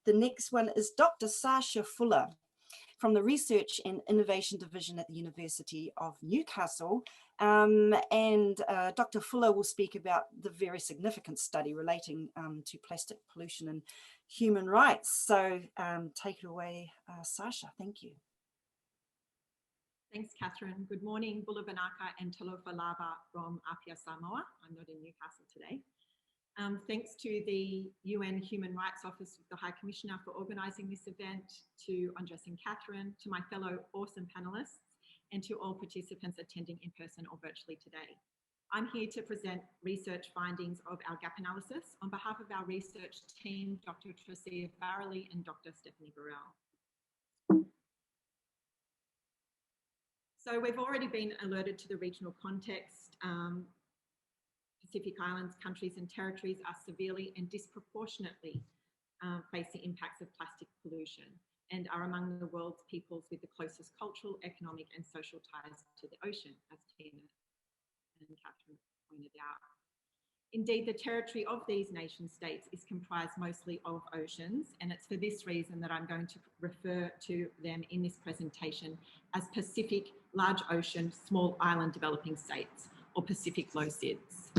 next one is Dr. Sasha Fuller from the Research and Innovation Division at the University of Newcastle. And Dr. Fuller will speak about the very significant study relating to plastic pollution and human rights. So take it away, Sasha, thank you.
Thanks, Catherine. Good morning, Bulavanaka and Talofa Lava from Apia, Samoa. I'm not in Newcastle today. Thanks to the UN Human Rights Office, the High Commissioner, for organising this event, to Andres and Catherine, to my fellow awesome panellists, and to all participants attending in person or virtually today. I'm here to present research findings of our gap analysis on behalf of our research team, Dr. Tricia Barrelly and Dr. Stephanie Burrell. So we've already been alerted to the regional context. Pacific Islands, countries and territories are severely and disproportionately face the impacts of plastic pollution and are among the world's peoples with the closest cultural, economic and social ties to the ocean, as Tina and Catherine pointed out. Indeed, the territory of these nation states is comprised mostly of oceans, and it's for this reason that I'm going to refer to them in this presentation as Pacific Large Ocean Small Island Developing States, or Pacific LOSIDs.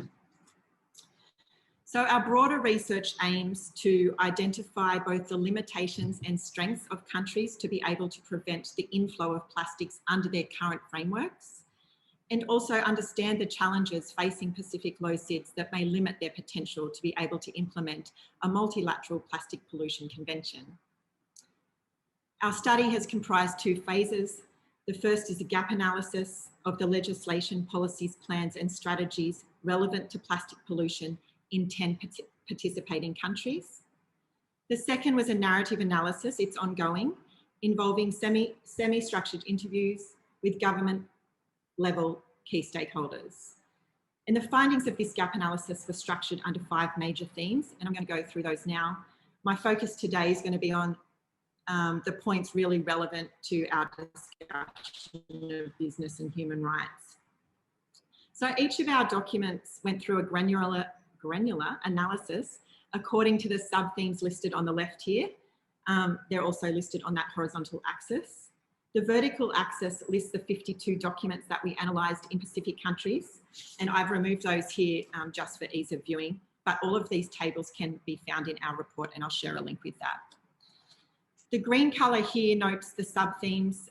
So our broader research aims to identify both the limitations and strengths of countries to be able to prevent the inflow of plastics under their current frameworks, and also understand the challenges facing Pacific LOSIDs that may limit their potential to be able to implement a multilateral plastic pollution convention. Our study has comprised two phases. The first is a gap analysis of the legislation, policies, plans and strategies relevant to plastic pollution in 10 participating countries. The second was a narrative analysis, it's ongoing, involving semi-structured interviews with government level key stakeholders. And the findings of this gap analysis were structured under 5 major themes, and I'm going to go through those now. My focus today is going to be on the points really relevant to our discussion of business and human rights. So each of our documents went through a granular analysis according to the sub-themes listed on the left here. They're also listed on that horizontal axis. The vertical axis lists the 52 documents that we analysed in Pacific countries, and I've removed those here just for ease of viewing, but all of these tables can be found in our report, and I'll share a link with that. The green colour here notes the sub-themes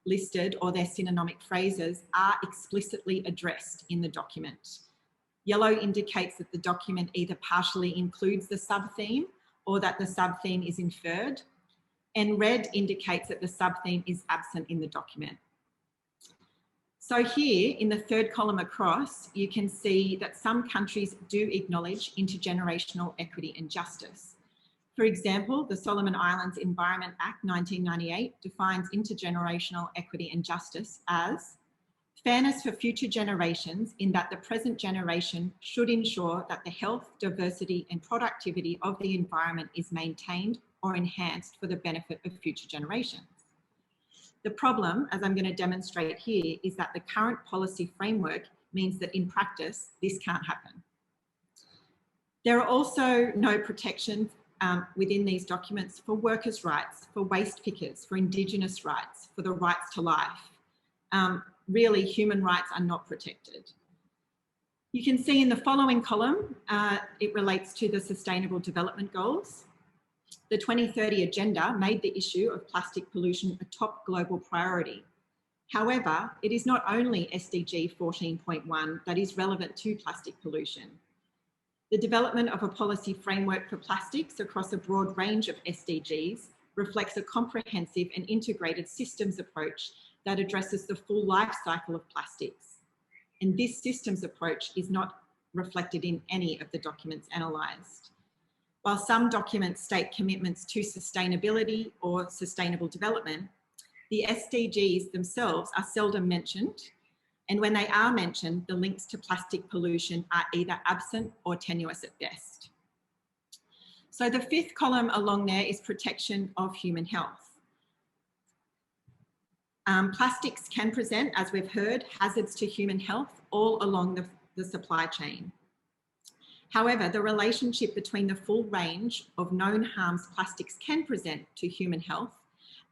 listed, or their synonymic phrases, are explicitly addressed in the document. Yellow indicates that the document either partially includes the sub-theme or that the sub-theme is inferred, and red indicates that the sub-theme is absent in the document. So here in the third column across, you can see that some countries do acknowledge intergenerational equity and justice. For example, the Solomon Islands Environment Act 1998 defines intergenerational equity and justice as fairness for future generations, in that the present generation should ensure that the health, diversity and productivity of the environment is maintained or enhanced for the benefit of future generations. The problem, as I'm going to demonstrate here, is that the current policy framework means that in practice, this can't happen. There are also no protections within these documents for workers' rights, for waste pickers, for Indigenous rights, for the rights to life. Really, human rights are not protected. You can see in the following column, it relates to the Sustainable Development Goals. The 2030 Agenda made the issue of plastic pollution a top global priority. However, it is not only SDG 14.1 that is relevant to plastic pollution. The development of a policy framework for plastics across a broad range of SDGs reflects a comprehensive and integrated systems approach that addresses the full life cycle of plastics. And this systems approach is not reflected in any of the documents analysed. While some documents state commitments to sustainability or sustainable development, the SDGs themselves are seldom mentioned, and when they are mentioned, the links to plastic pollution are either absent or tenuous at best. So the 5th column along there is protection of human health. Plastics can present, as we've heard, hazards to human health all along the supply chain. However, the relationship between the full range of known harms plastics can present to human health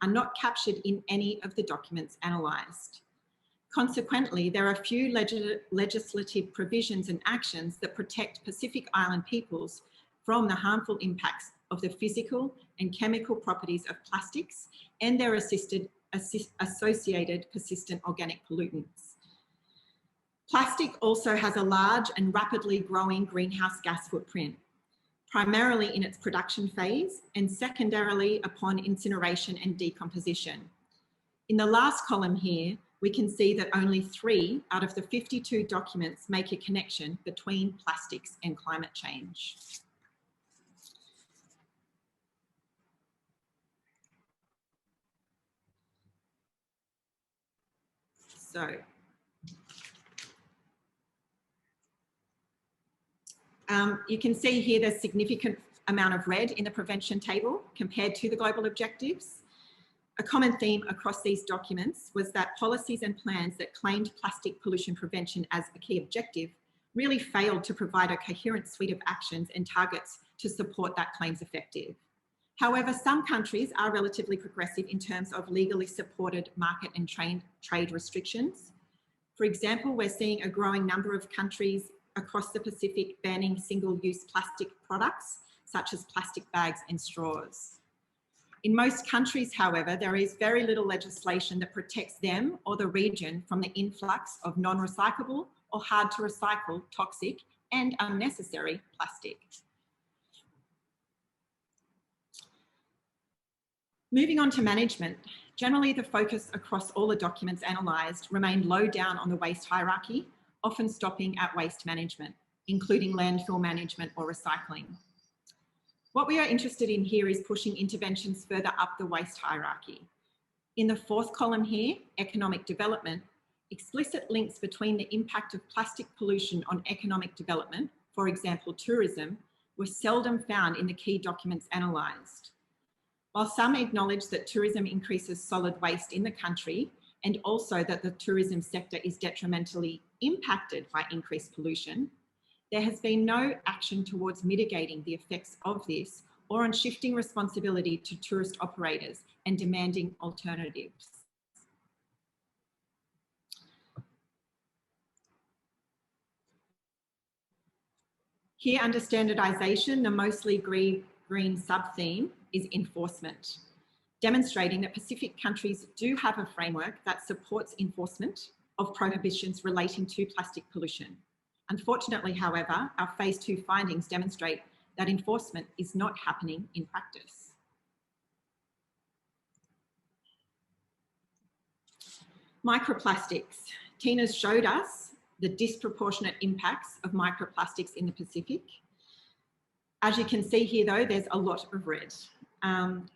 are not captured in any of the documents analysed. Consequently, there are few legislative provisions and actions that protect Pacific Island peoples from the harmful impacts of the physical and chemical properties of plastics and their associated persistent organic pollutants. Plastic also has a large and rapidly growing greenhouse gas footprint, primarily in its production phase and secondarily upon incineration and decomposition. In the last column here, we can see that only 3 out of the 52 documents make a connection between plastics and climate change. So, you can see here there's significant amount of red in the prevention table compared to the global objectives. A common theme across these documents was that policies and plans that claimed plastic pollution prevention as a key objective really failed to provide a coherent suite of actions and targets to support that claim's effective. However, some countries are relatively progressive in terms of legally supported market and trade restrictions. For example, we're seeing a growing number of countries across the Pacific banning single-use plastic products, such as plastic bags and straws. In most countries, however, there is very little legislation that protects them or the region from the influx of non-recyclable or hard to recycle, toxic and unnecessary plastic. Moving on to management, generally the focus across all the documents analysed remained low down on the waste hierarchy, often stopping at waste management, including landfill management or recycling. What we are interested in here is pushing interventions further up the waste hierarchy. In the 4th column here, economic development, explicit links between the impact of plastic pollution on economic development, for example, tourism, were seldom found in the key documents analysed. While some acknowledge that tourism increases solid waste in the country, and also that the tourism sector is detrimentally impacted by increased pollution, there has been no action towards mitigating the effects of this or on shifting responsibility to tourist operators and demanding alternatives. Here under standardisation, the mostly green sub-theme is enforcement, demonstrating that Pacific countries do have a framework that supports enforcement of prohibitions relating to plastic pollution. Unfortunately, however, our phase 2 findings demonstrate that enforcement is not happening in practice. Microplastics. Tina's showed us the disproportionate impacts of microplastics in the Pacific. As you can see here though, there's a lot of red.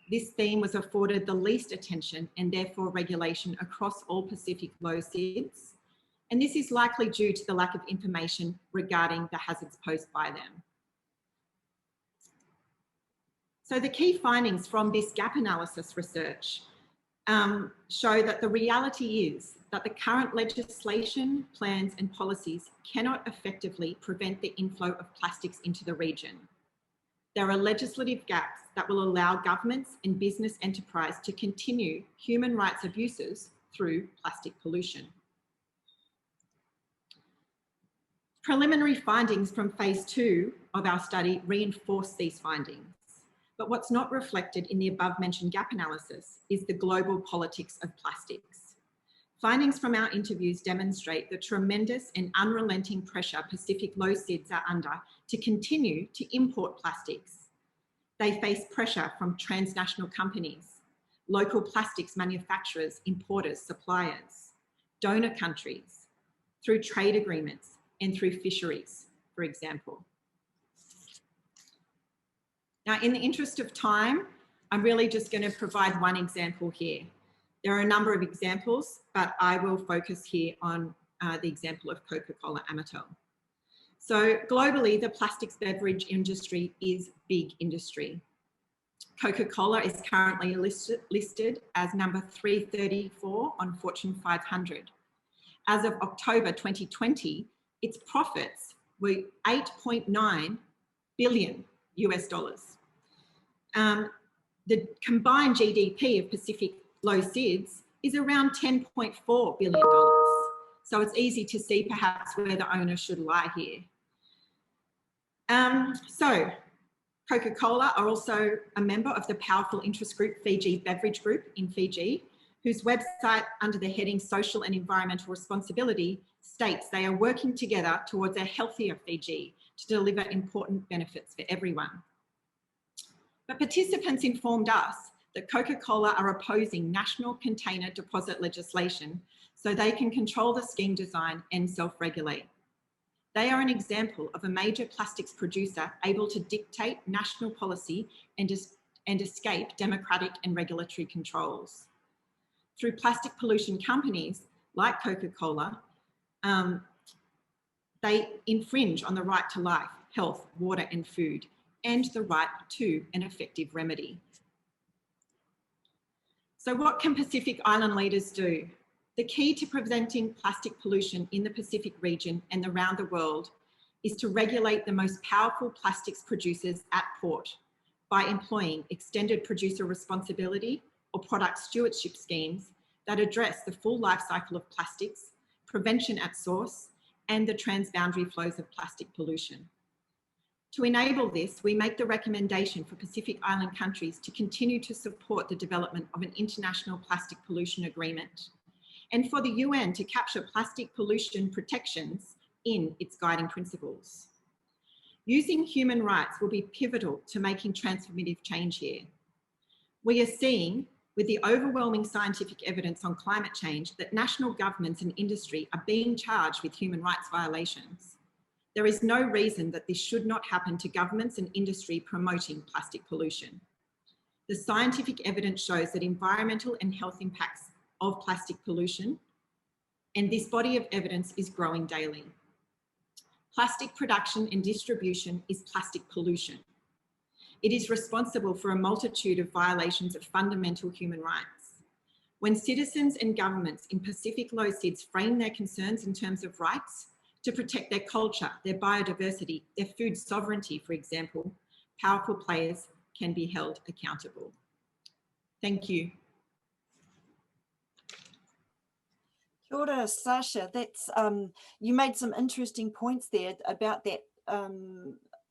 This theme was afforded the least attention and therefore regulation across all Pacific low SIDS. And this is likely due to the lack of information regarding the hazards posed by them. So the key findings from this gap analysis research show that the reality is that the current legislation, plans and policies cannot effectively prevent the inflow of plastics into the region. There are legislative gaps that will allow governments and business enterprise to continue human rights abuses through plastic pollution. Preliminary findings from phase 2 of our study reinforce these findings. But what's not reflected in the above mentioned gap analysis is the global politics of plastics. Findings from our interviews demonstrate the tremendous and unrelenting pressure Pacific low SIDS are under to continue to import plastics. They face pressure from transnational companies, local plastics manufacturers, importers, suppliers, donor countries, through trade agreements, and through fisheries, for example. Now, in the interest of time, I'm really just going to provide one example here. There are a number of examples, but I will focus here on the example of Coca-Cola Amatil. So globally, the plastics beverage industry is big industry. Coca-Cola is currently listed as number 334 on Fortune 500. As of October 2020, its profits were $8.9 billion US dollars. The combined GDP of Pacific low SIDS is around $10.4 billion. So it's easy to see perhaps where the owner should lie here. So Coca-Cola are also a member of the powerful interest group Fiji Beverage Group in Fiji, whose website under the heading Social and Environmental Responsibility states they are working together towards a healthier Fiji to deliver important benefits for everyone. But participants informed us that Coca-Cola are opposing national container deposit legislation so they can control the scheme design and self-regulate. They are an example of a major plastics producer able to dictate national policy and escape democratic and regulatory controls. Through plastic pollution companies like Coca-Cola, they infringe on the right to life, health, water and food, and the right to an effective remedy. So what can Pacific Island leaders do? The key to preventing plastic pollution in the Pacific region and around the world is to regulate the most powerful plastics producers at port by employing extended producer responsibility or product stewardship schemes that address the full life cycle of plastics, prevention at source, and the transboundary flows of plastic pollution. To enable this, we make the recommendation for Pacific Island countries to continue to support the development of an international plastic pollution agreement, and for the UN to capture plastic pollution protections in its guiding principles. Using human rights will be pivotal to making transformative change here. We are seeing, with the overwhelming scientific evidence on climate change, that national governments and industry are being charged with human rights violations. There is no reason that this should not happen to governments and industry promoting plastic pollution. The scientific evidence shows that environmental and health impacts of plastic pollution, and this body of evidence is growing daily. Plastic production and distribution is plastic pollution. It is responsible for a multitude of violations of fundamental human rights. When citizens and governments in Pacific low SIDS frame their concerns in terms of rights to protect their culture, their biodiversity, their food sovereignty, for example, powerful players can be held accountable. Thank you.
Kia ora, Sasha. That's you made some interesting points there about that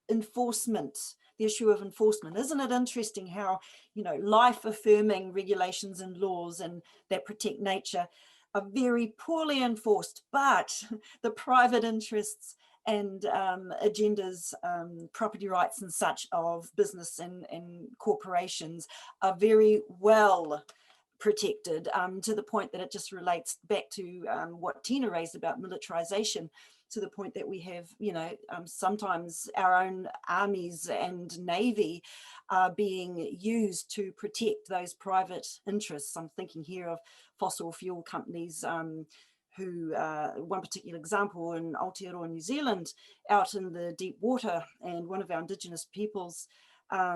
enforcement, the issue of enforcement. Isn't it interesting how, you know, life-affirming regulations and laws and that protect nature are very poorly enforced, but the private interests and agendas, property rights and such of business and corporations are very well protected, to the point that it just relates back to what Tina raised about militarization, to the point that we have, you know, sometimes our own armies and navy are being used to protect those private interests. I'm thinking here of fossil fuel companies who, one particular example in Aotearoa, New Zealand, out in the deep water, and one of our Indigenous peoples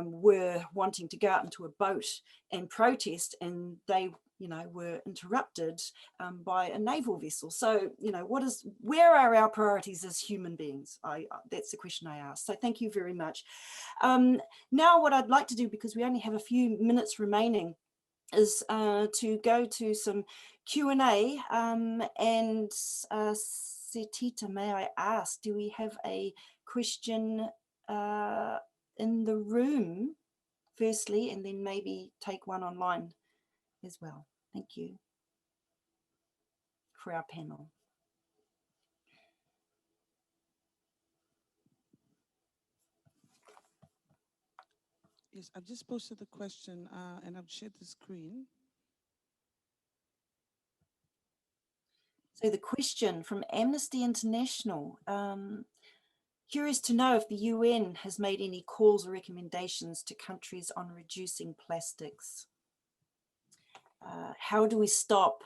were wanting to go out into a boat and protest, and they, you know, were interrupted by a naval vessel. So, you know, where are our priorities as human beings? That's the question I asked. So thank you very much. Now what I'd like to do, because we only have a few minutes remaining, is to go to some Q&A, and Setita, may I ask, do we have a question in the room firstly, and then maybe take one online as well? Thank you for our panel.
Yes, I've just posted the question and I've shared the screen.
So the question from Amnesty International, curious to know if the UN has made any calls or recommendations to countries on reducing plastics. How do we stop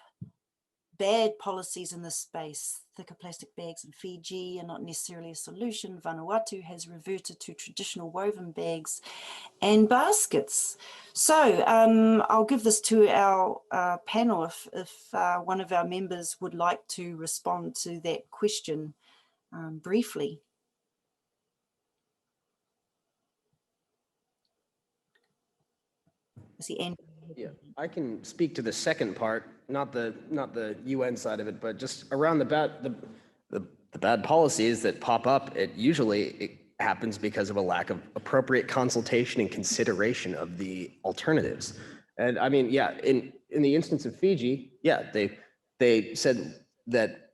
bad policies in this space? Thicker plastic bags in Fiji are not necessarily a solution. Vanuatu has reverted to traditional woven bags and baskets. So I'll give this to our panel if one of our members would like to respond to that question briefly. I see Andrew.
Yeah, I can speak to the second part, not the UN side of it, but just around the bad policies that pop up. It usually happens because of a lack of appropriate consultation and consideration of the alternatives. And I mean, yeah, in the instance of Fiji, yeah, they said that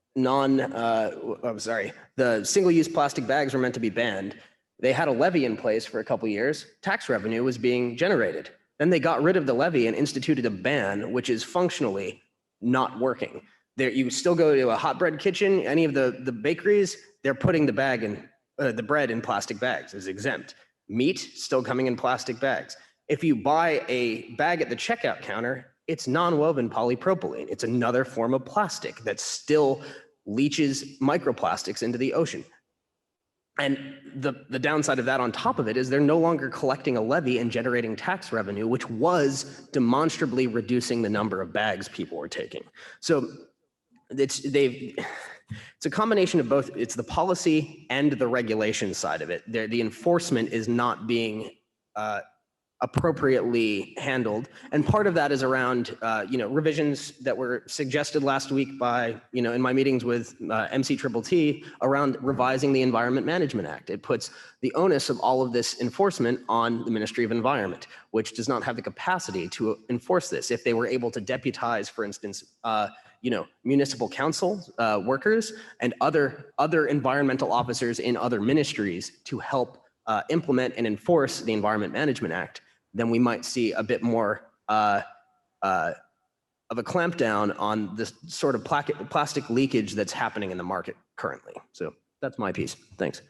the single-use plastic bags were meant to be banned. They had a levy in place for a couple years. Tax revenue was being generated. Then they got rid of the levy and instituted a ban, which is functionally not working. There, you still go to a hot bread kitchen, any of the bakeries, they're putting the bag in the bread in plastic bags is exempt. Meat still coming in plastic bags. If you buy a bag at the checkout counter, it's non-woven polypropylene. It's another form of plastic that still leaches microplastics into the ocean. And the downside of that on top of it is they're no longer collecting a levy and generating tax revenue, which was demonstrably reducing the number of bags people were taking. So it's a combination of both. It's the policy and the regulation side of it. The enforcement is not being appropriately handled, and part of that is around revisions that were suggested last week by in my meetings with MCTTT around revising the Environment Management Act. It puts the onus of all of this enforcement on the Ministry of Environment, which does not have the capacity to enforce this. If they were able to deputize, for instance, municipal council workers and other environmental officers in other ministries to help implement and enforce the Environment Management Act, then we might see a bit more of a clampdown on this sort of plastic leakage that's happening in the market currently. So that's my piece. Thanks.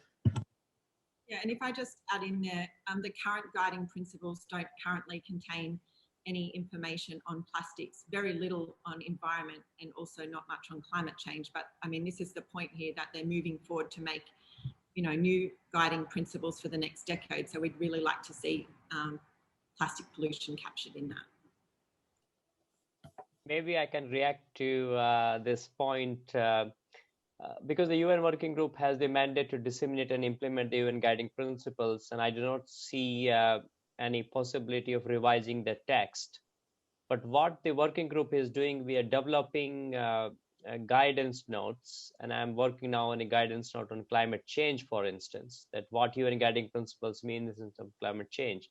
Yeah, and if I just add in there, the current guiding principles don't currently contain any information on plastics, very little on environment, and also not much on climate change. But I mean, this is the point here that they're moving forward to make, new guiding principles for the next decade. So we'd really like to see plastic pollution captured in that.
Maybe I can react to this point because the UN Working Group has the mandate to disseminate and implement the UN guiding principles, and I do not see any possibility of revising the text. But what the working group is doing, we are developing guidance notes, and I'm working now on a guidance note on climate change, for instance, that what UN guiding principles mean in terms of climate change.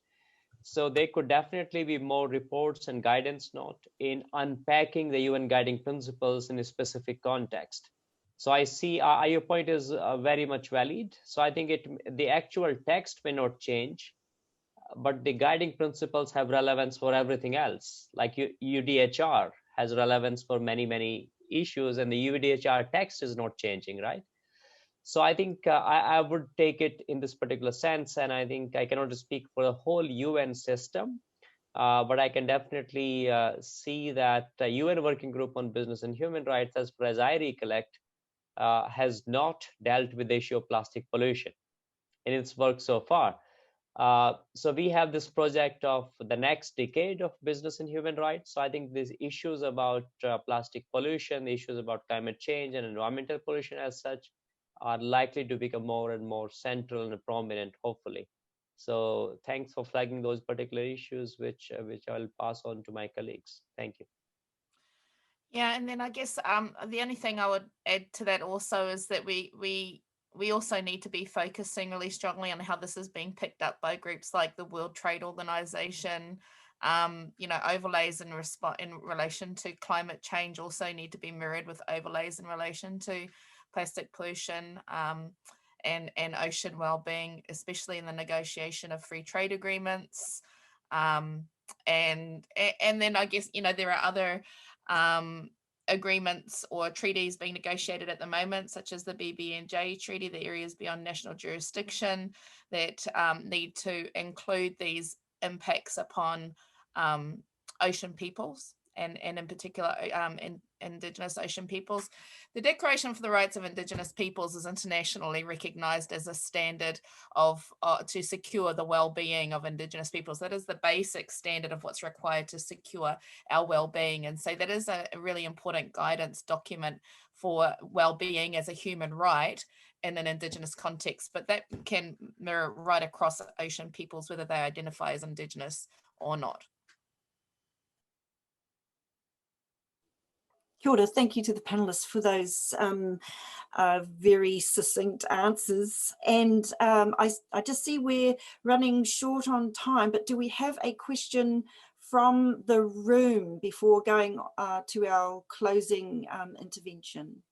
So there could definitely be more reports and guidance note in unpacking the UN guiding principles in a specific context. So I see your point is very much valid. So I think the actual text may not change, but the guiding principles have relevance for everything else. Like UDHR has relevance for many, many issues, and the UDHR text is not changing, right? So I think I would take it in this particular sense, and I think I cannot speak for the whole UN system, but I can definitely see that the UN Working Group on Business and Human Rights, as far as I recollect, has not dealt with the issue of plastic pollution in its work so far. So we have this project of the next decade of business and human rights. So I think these issues about plastic pollution, the issues about climate change and environmental pollution as such, are likely to become more and more central and prominent, hopefully. So thanks for flagging those particular issues, which I'll pass on to my colleagues. Thank you.
Yeah, and then I guess the only thing I would add to that also is that we also need to be focusing really strongly on how this is being picked up by groups like the World Trade Organization. Overlays in relation to climate change also need to be mirrored with overlays in relation to plastic pollution and ocean well-being, especially in the negotiation of free trade agreements. And then I guess, there are other agreements or treaties being negotiated at the moment, such as the BBNJ treaty, the areas beyond national jurisdiction, that need to include these impacts upon ocean peoples and in particular Indigenous ocean peoples. The Declaration for the Rights of Indigenous Peoples is internationally recognised as a standard of to secure the well-being of Indigenous peoples. That is the basic standard of what's required to secure our well-being, and so that is a really important guidance document for well-being as a human right in an Indigenous context. But that can mirror right across ocean peoples, whether they identify as Indigenous or not.
Kia ora, thank you to the panelists for those very succinct answers. And I just see we're running short on time, but do we have a question from the room before going to our closing intervention?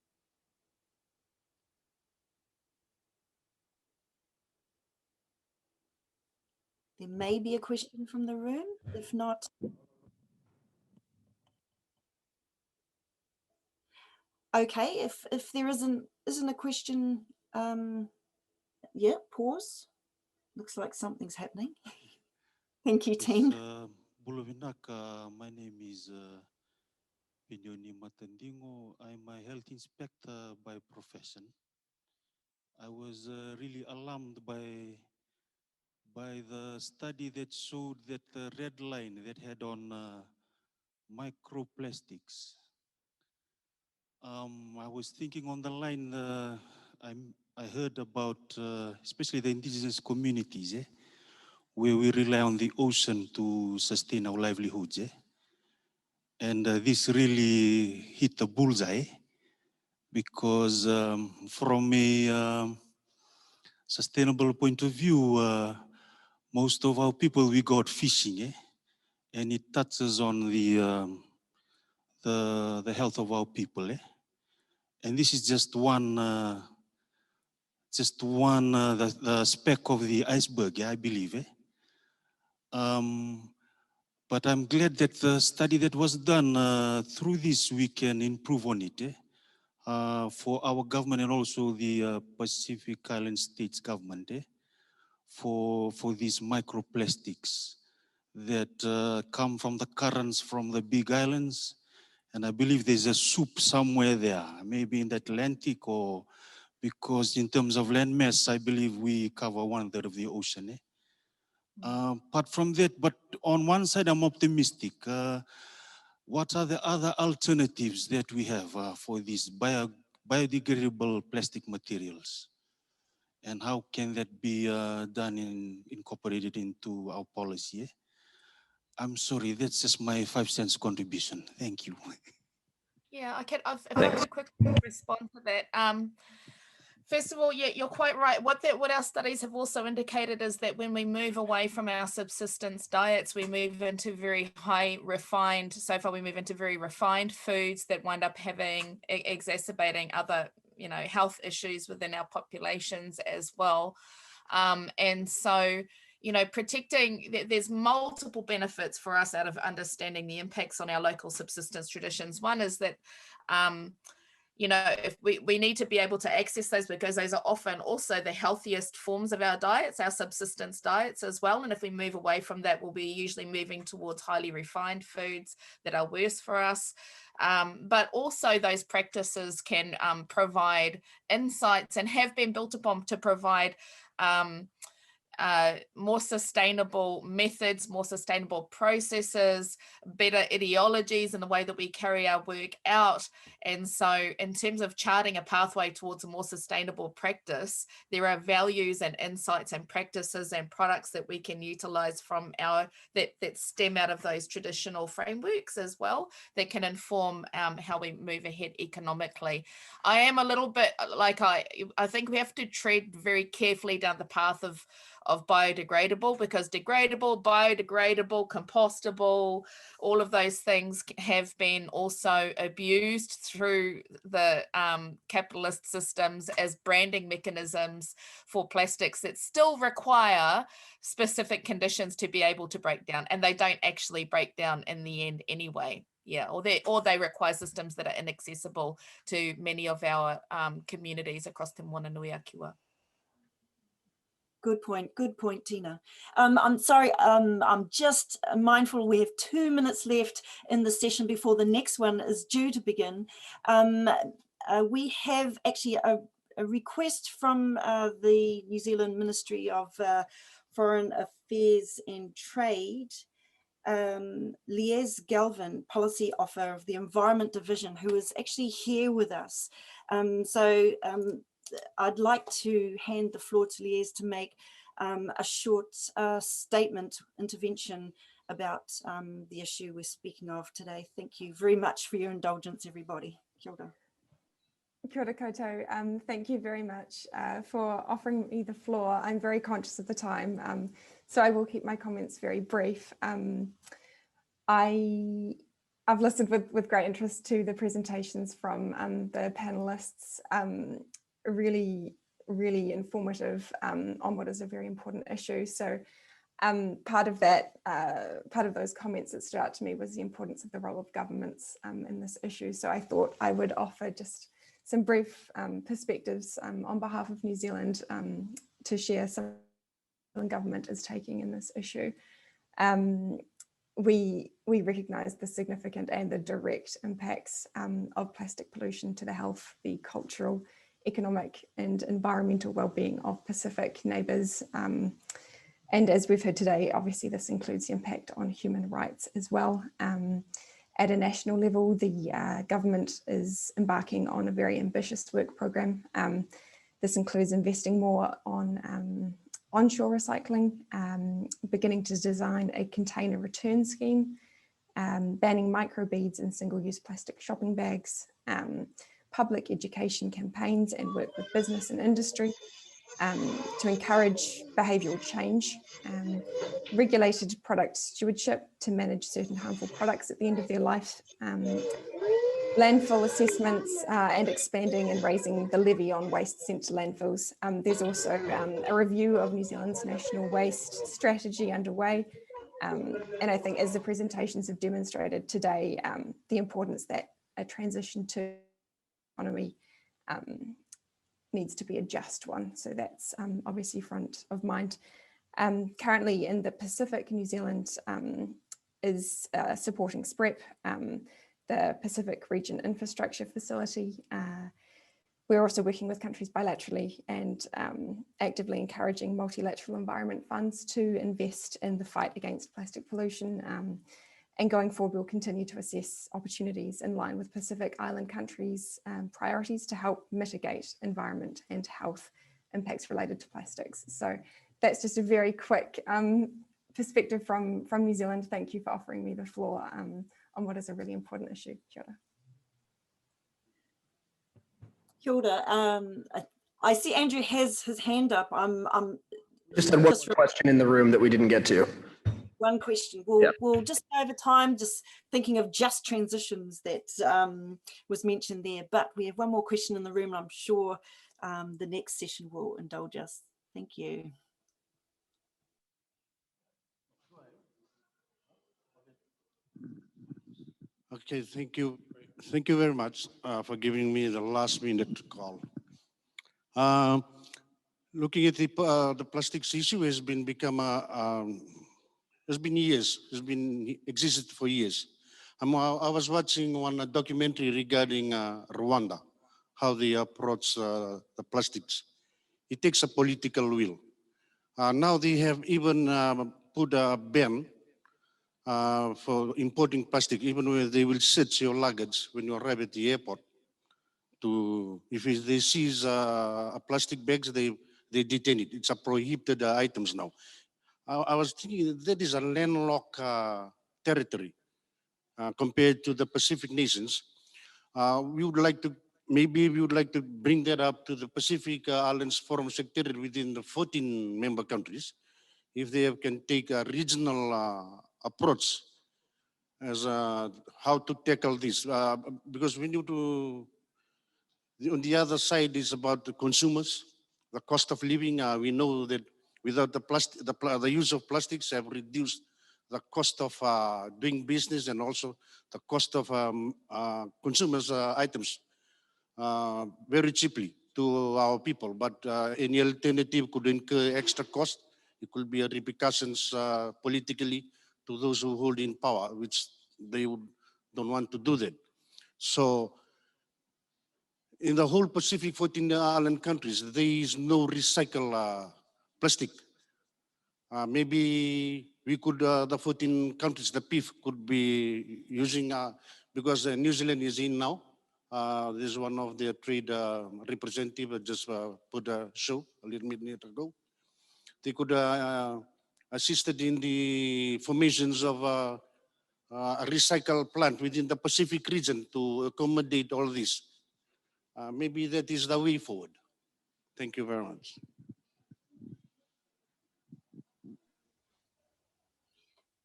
There may be a question from the room, if not. Okay, if there isn't a question, yeah, pause. Looks like something's happening. Thank you, team.
My name is Pinyoni Matandingo. I'm a health inspector by profession. I was really alarmed by the study that showed that the red line that had on microplastics. I was thinking on the line, I heard about especially the indigenous communities, where we rely on the ocean to sustain our livelihoods. And this really hit the bullseye, because from a sustainable point of view, most of our people, we go out fishing, and it touches on the health of our people. And this is just one the speck of the iceberg, I believe. But I'm glad that the study that was done through this, we can improve on it for our government and also the Pacific Island States government for these microplastics that come from the currents from the big islands. And I believe there's a soup somewhere there, maybe in the Atlantic, or because in terms of land mass, I believe we cover 1/3 of the ocean. Apart from that, but on one side, I'm optimistic. What are the other alternatives that we have for these biodegradable plastic materials? And how can that be done incorporated into our policy? I'm sorry, that's just my 5 cents contribution. Thank you.
Yeah, if I could quickly respond to that. First of all, yeah, you're quite right. What our studies have also indicated is that when we move away from our subsistence diets, we move into very so far we move into very refined foods that wind up exacerbating other, health issues within our populations as well. And so, there's multiple benefits for us out of understanding the impacts on our local subsistence traditions. One is that, if we need to be able to access those, because those are often also the healthiest forms of our diets, our subsistence diets as well. And if we move away from that, we'll be usually moving towards highly refined foods that are worse for us. But also those practices can provide insights and have been built upon to provide more sustainable methods, more sustainable processes, better ideologies in the way that we carry our work out. And so in terms of charting a pathway towards a more sustainable practice, there are values and insights and practices and products that we can utilize from that stem out of those traditional frameworks as well, that can inform how we move ahead economically. I am a little bit like, I think we have to tread very carefully down the path of biodegradable, because degradable, biodegradable, compostable, all of those things have been also abused through the capitalist systems as branding mechanisms for plastics that still require specific conditions to be able to break down, and they don't actually break down in the end anyway. Yeah, or they require systems that are inaccessible to many of our communities across Te Moana Nui a Kiwa.
Good point, Tina. I'm sorry, I'm just mindful we have 2 minutes left in the session before the next one is due to begin. We have actually a request from the New Zealand Ministry of Foreign Affairs and Trade, Liez Galvin, Policy Officer of the Environment Division, who is actually here with us. I'd like to hand the floor to Liez to make a short intervention about the issue we're speaking of today. Thank you very much for your indulgence, everybody. Kia ora.
Kia ora koutou. Thank you very much for offering me the floor. I'm very conscious of the time, so I will keep my comments very brief. I've listened with great interest to the presentations from the panelists, really informative on what is a very important issue. So part of those comments that stood out to me was the importance of the role of governments in this issue. So I thought I would offer just some brief perspectives on behalf of New Zealand to share some the government is taking in this issue. We recognise the significant and the direct impacts of plastic pollution to the health, the cultural, economic and environmental well-being of Pacific neighbours. And as we've heard today, obviously this includes the impact on human rights as well. At a national level, the government is embarking on a very ambitious work programme. This includes investing more on onshore recycling, beginning to design a container return scheme, banning microbeads and single-use plastic shopping bags, public education campaigns and work with business and industry to encourage behavioural change, regulated product stewardship to manage certain harmful products at the end of their life, landfill assessments and expanding and raising the levy on waste sent to landfills. There's also a review of New Zealand's national waste strategy underway. And I think as the presentations have demonstrated today, the importance that a transition to economy needs to be a just one. So that's obviously front of mind. Currently in the Pacific, New Zealand is supporting SPREP, the Pacific Region Infrastructure Facility. We're also working with countries bilaterally and actively encouraging multilateral environment funds to invest in the fight against plastic pollution. And going forward, we'll continue to assess opportunities in line with Pacific Island countries' priorities to help mitigate environment and health impacts related to plastics. So that's just a very quick perspective from New Zealand. Thank you for offering me the floor on what is a really important issue. Kia ora.
Kia ora. I see Andrew has his hand up. I'm
Just had one more question in the room that we didn't get to.
One question. We'll just over time, just thinking of just transitions that was mentioned there, but we have one more question in the room and I'm sure the next session will indulge us. Thank you.
Okay, thank you. Thank you very much for giving me the last minute call. Looking at the plastics issue has been existed for years. I was watching one documentary regarding Rwanda, how they approach the plastics. It takes a political will. Now they have even put a ban for importing plastic, even when they will search your luggage when you arrive at the airport. If they seize plastic bags, they detain it. It's a prohibited items now. I was thinking that is a landlocked territory compared to the Pacific nations. Maybe we would like to bring that up to the Pacific Islands Forum Secretariat within the 14 member countries, if they can take a regional approach as how to tackle this. Because we need to, on the other side is about the consumers, the cost of living. We know that without the use of plastics have reduced the cost of doing business and also the cost of consumers' items very cheaply to our people. But any alternative could incur extra cost. It could be a repercussions politically to those who hold in power, which they don't want to do that. So in the whole Pacific 14 island countries, there is no recycle plastic. Maybe we could, the 14 countries, the PIF could be using, because New Zealand is in now. This is one of their trade representative just put a show a little bit ago. They could assisted in the formations of a recycle plant within the Pacific region to accommodate all this. Maybe that is the way forward. Thank you very much.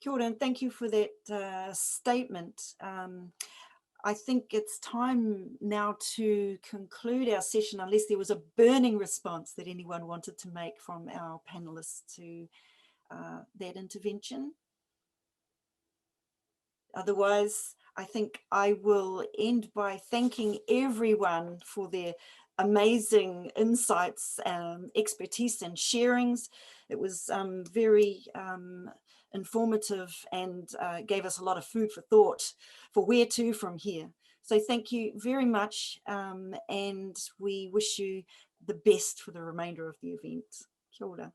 Kia ora, and thank you for that statement. I think it's time now to conclude our session, unless there was a burning response that anyone wanted to make from our panelists to that intervention. Otherwise, I think I will end by thanking everyone for their amazing insights, expertise and sharings. It was very informative and gave us a lot of food for thought for where to from here. So thank you very much, and we wish you the best for the remainder of the event. Kia ora.